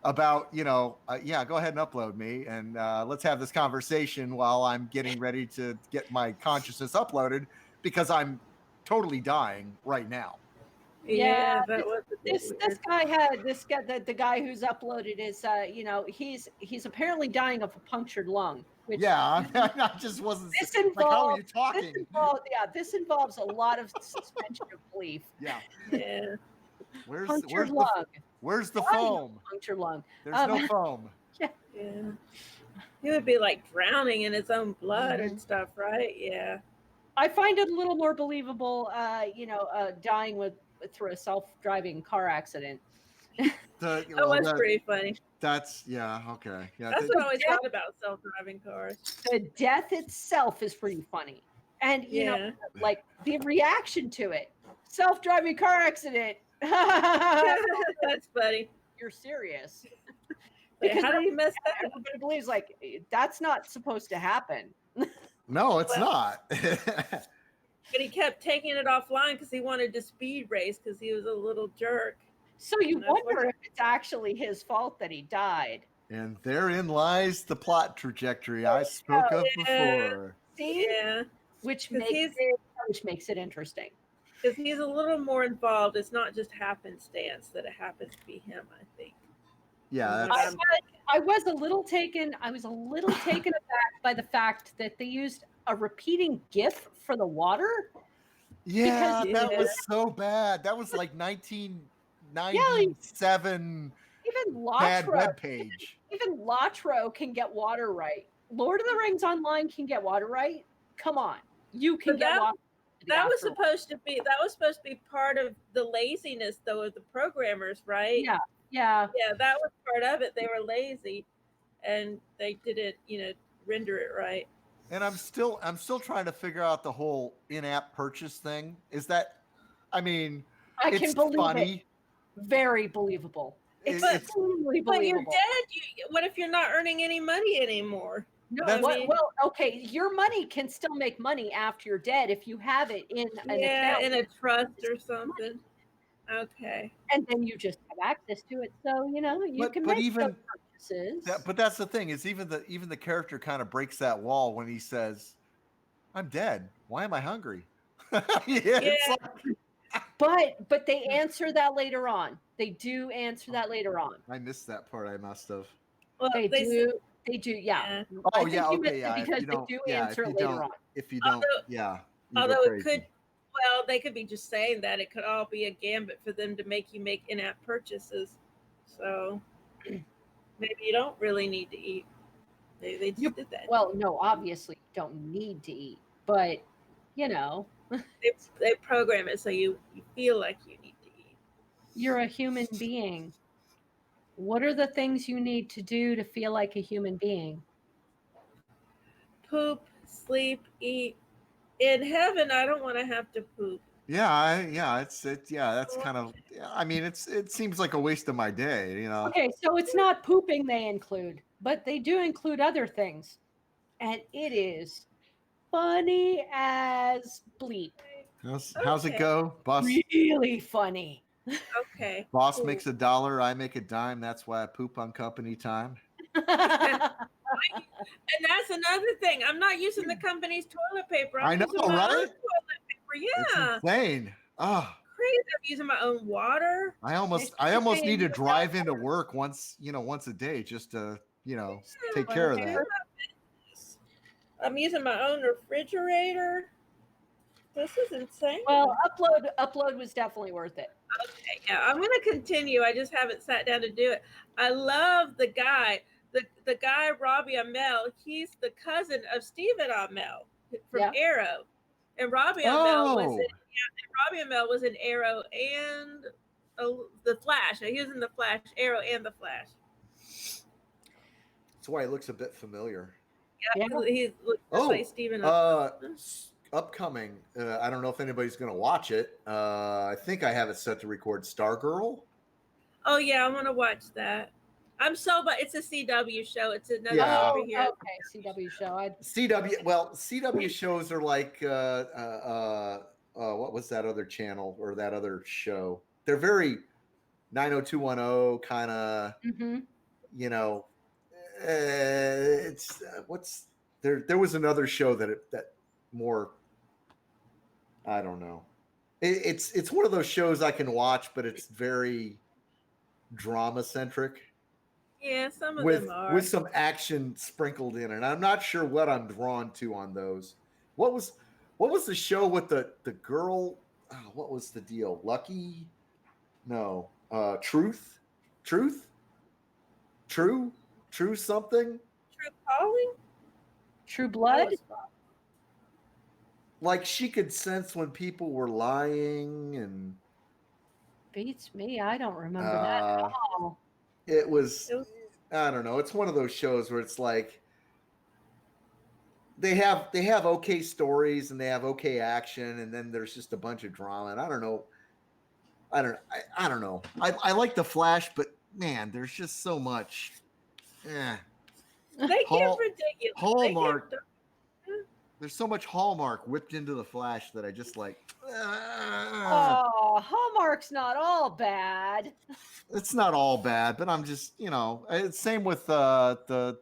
about, go ahead and upload me and let's have this conversation while I'm getting ready to get my consciousness uploaded, because I'm totally dying right now. Yeah, that was a bit this weird. guy had the guy who's uploaded is he's apparently dying of a punctured lung, which Yeah, I just wasn't this like, how are you involves talking? this involves a lot of suspension of belief. Yeah. Yeah. Punctured lung. Where's the Dying of foam? a punctured lung. There's no foam. Yeah. He would be like drowning in his own blood Mhm. and stuff, right? Yeah. I find it a little more believable, dying through a self-driving car accident. That was pretty funny. That's okay. Yeah, That's what I always thought about self-driving cars. The death itself is pretty funny, and like the reaction to it. Self-driving car accident. That's funny. You're serious? Because how did he mess that up? Everybody believes like that's not supposed to happen. No, it's not. But he kept taking it offline because he wanted to speed race because he was a little jerk. So you wonder if it's actually his fault that he died. And therein lies the plot trajectory I spoke of before. See? Yeah. Which makes it interesting. Because he's a little more involved. It's not just happenstance that it happens to be him, I think. Yeah, I was a little taken aback by the fact that they used a repeating GIF for the water. Yeah, that was so bad. That was like 1997 even bad Latro, webpage. Even Latro can get water right. Lord of the Rings Online can get water right. Come on, you can get water. That was supposed to be part of the laziness, though, of the programmers, right? Yeah, that was part of it. They were lazy, and they didn't, render it right. And I'm still trying to figure out the whole in-app purchase thing. Is that, I mean, I can believe funny. It. Very believable. Extremely believable. But you're dead. What if you're not earning any money anymore? No, well, okay. Your money can still make money after you're dead if you have it in an account. In a trust or something. Okay. And then you just have access to it, so you can make those purchases. But that's the thing, is even the character kind of breaks that wall when he says, "I'm dead. Why am I hungry?" It's like, but they answer that later on. They do answer that later on. I missed that part. I must have. Well, they do. They do. Yeah. Oh yeah. Okay. Yeah. Because they do answer it later on. If you don't, Although it could. Well, they could be just saying that it could all be a gambit for them to make you make in-app purchases. So maybe you don't really need to eat. They just did that. Well, no, obviously you don't need to eat, but they program it so you feel like you need to eat. You're a human being. What are the things you need to do to feel like a human being? Poop, sleep, eat. In heaven, I don't want to have to poop. That's kind of. I mean, it seems like a waste of my day, Okay, so it's not pooping they include, but they do include other things, and it is funny as bleep. How's it go, boss? Really funny. Okay. Boss makes $1, I make a dime. That's why I poop on company time. And that's another thing. I'm not using the company's toilet paper. I know, right? Toilet paper. Yeah. It's insane. Oh, crazy. I'm using my own water. I almost need to drive into work once a day just to, take care of that. I'm using my own refrigerator. This is insane. Well, upload was definitely worth it. Okay, yeah, I'm going to continue. I just haven't sat down to do it. I love the guy. The guy, Robbie Amell, he's the cousin of Stephen Amell from Arrow. And Robbie Amell was in Arrow and the Flash. He was in the Flash, Arrow and the Flash. That's why he looks a bit familiar. Yeah. He looks like Stephen Amell. Upcoming. I don't know if anybody's going to watch it. I think I have it set to record Stargirl. Oh yeah, I want to watch that. It's a CW show. It's another over here. Okay, CW show. CW shows are like what was that other channel or that other show? They're very 90210 kind of. Mm-hmm. It's what's there? There was another show that more. I don't know. It's one of those shows I can watch, but it's very drama centric Yeah, some of with them are. with some action sprinkled in, and I'm not sure what I'm drawn to on those. What was the show with the girl? Oh, what was the deal? Lucky? No. Truth? Truth? True? True something? True Calling? True That Blood? was fun. Like she could sense when people were lying, and Beats me. I don't remember that at uh all. it was, It was I don't know, it's one of those shows where it's like they have okay stories and they have okay action, and then there's just a bunch of drama, and I don't know. I don't know. I like the Flash, but man, there's just so much. Eh. they get Hall, ridiculous. Hallmark. They get, There's so much Hallmark whipped into the Flash that I just like. Oh, Hallmark's not all bad. It's not all bad, but I'm just, it's same with the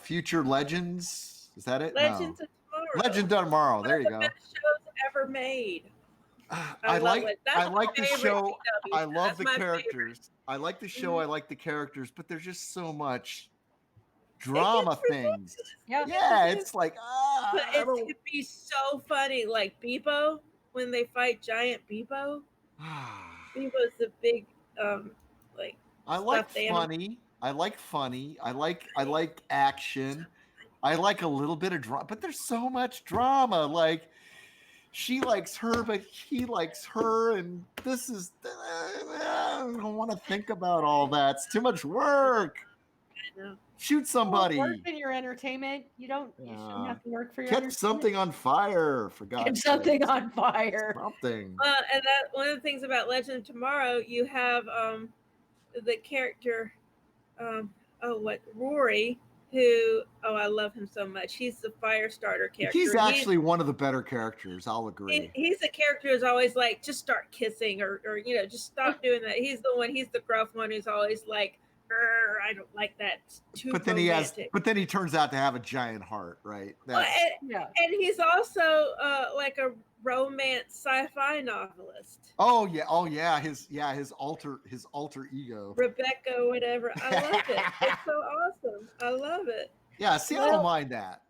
Future Legends. Is that it? Legends No. of Tomorrow. Legend of Tomorrow. One There of you the go. best shows ever made. I love like it. That's I my like the favorite show. CW. I love That's the my characters. I like the show. Mhm. I like the characters, but there's just so much It drama gets things. Yeah. Yeah, it's like But I it don't. could be so funny, like Bebo when they fight giant Bebo. Bebo's the big, like I like stuffed animal. funny. I like funny. I like action. I like a little bit of drama, but there's so much drama. Like she likes her, but he likes her, and this is. I don't want to think about all that. It's too much work. I know. Shoot Work somebody. in your entertainment. You shouldn't have to work for your Catch entertainment. something on fire, for God's Get sake. something on fire. Something. And that one of the things about Legend of Tomorrow, you have the character, Rory, who I love him so much. He's the fire starter character. He's actually one of the better characters. I'll agree. He's a character who's always like, just start kissing or just stop doing that. He's the gruff one who's always like, I don't like that. Too But then romantic. then he turns out to have a giant heart, right? Well, Yeah. and he's also like a romance sci-fi novelist. Oh yeah, his alter ego. Rebecca, whatever. I love it. It's so awesome. I love it. Yeah, see, I don't mind that.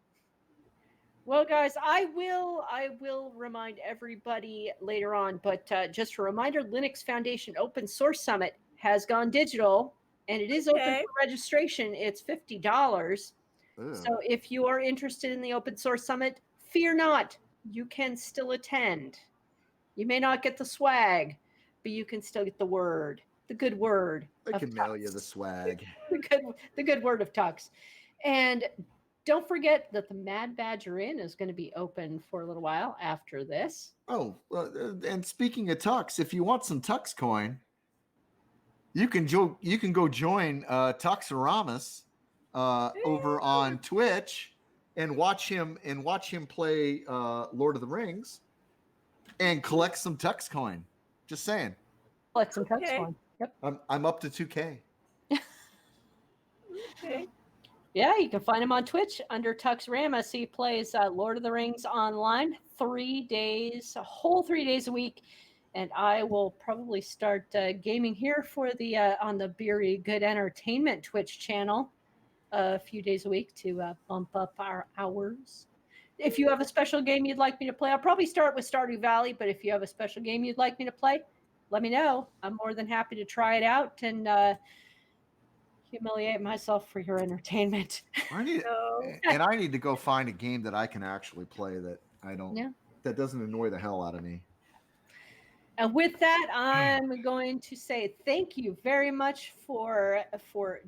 Well, guys, I will remind everybody later on, but just a reminder, Linux Foundation Open Source Summit has gone digital, and it is open for registration. It's $50. Ugh. So if you are interested in the Open Source Summit, fear not. You can still attend. You may not get the swag, but you can still get the word, the good word. They can mail you the swag. The good word of Tux. And don't forget that the Mad Badger Inn is going to be open for a little while after this. Oh, and speaking of Tux, if you want some Tux coin, you can go join Tuxaramus over on Twitch and watch him play Lord of the Rings and collect some Tux coin. Just saying. Collect some Tux coin. Yep. I'm up to 2K. Okay. Yeah, you can find him on Twitch under Tuxaramus. He plays Lord of the Rings online 3 days, a whole 3 days a week. And I will probably start gaming here for the on the Beery Good Entertainment Twitch channel a few days a week to bump up our hours. If you have a special game you'd like me to play, I'll probably start with Stardew Valley. But if you have a special game you'd like me to play, let me know. I'm more than happy to try it out and humiliate myself for your entertainment. I need to go find a game that I can actually play that that doesn't annoy the hell out of me. And with that, I'm going to say thank you very much for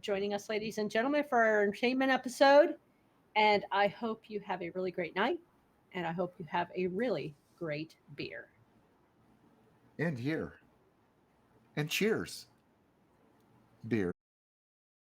joining us, ladies and gentlemen, for our entertainment episode. And I hope you have a really great night. And I hope you have a really great beer. And here. And cheers. Beer.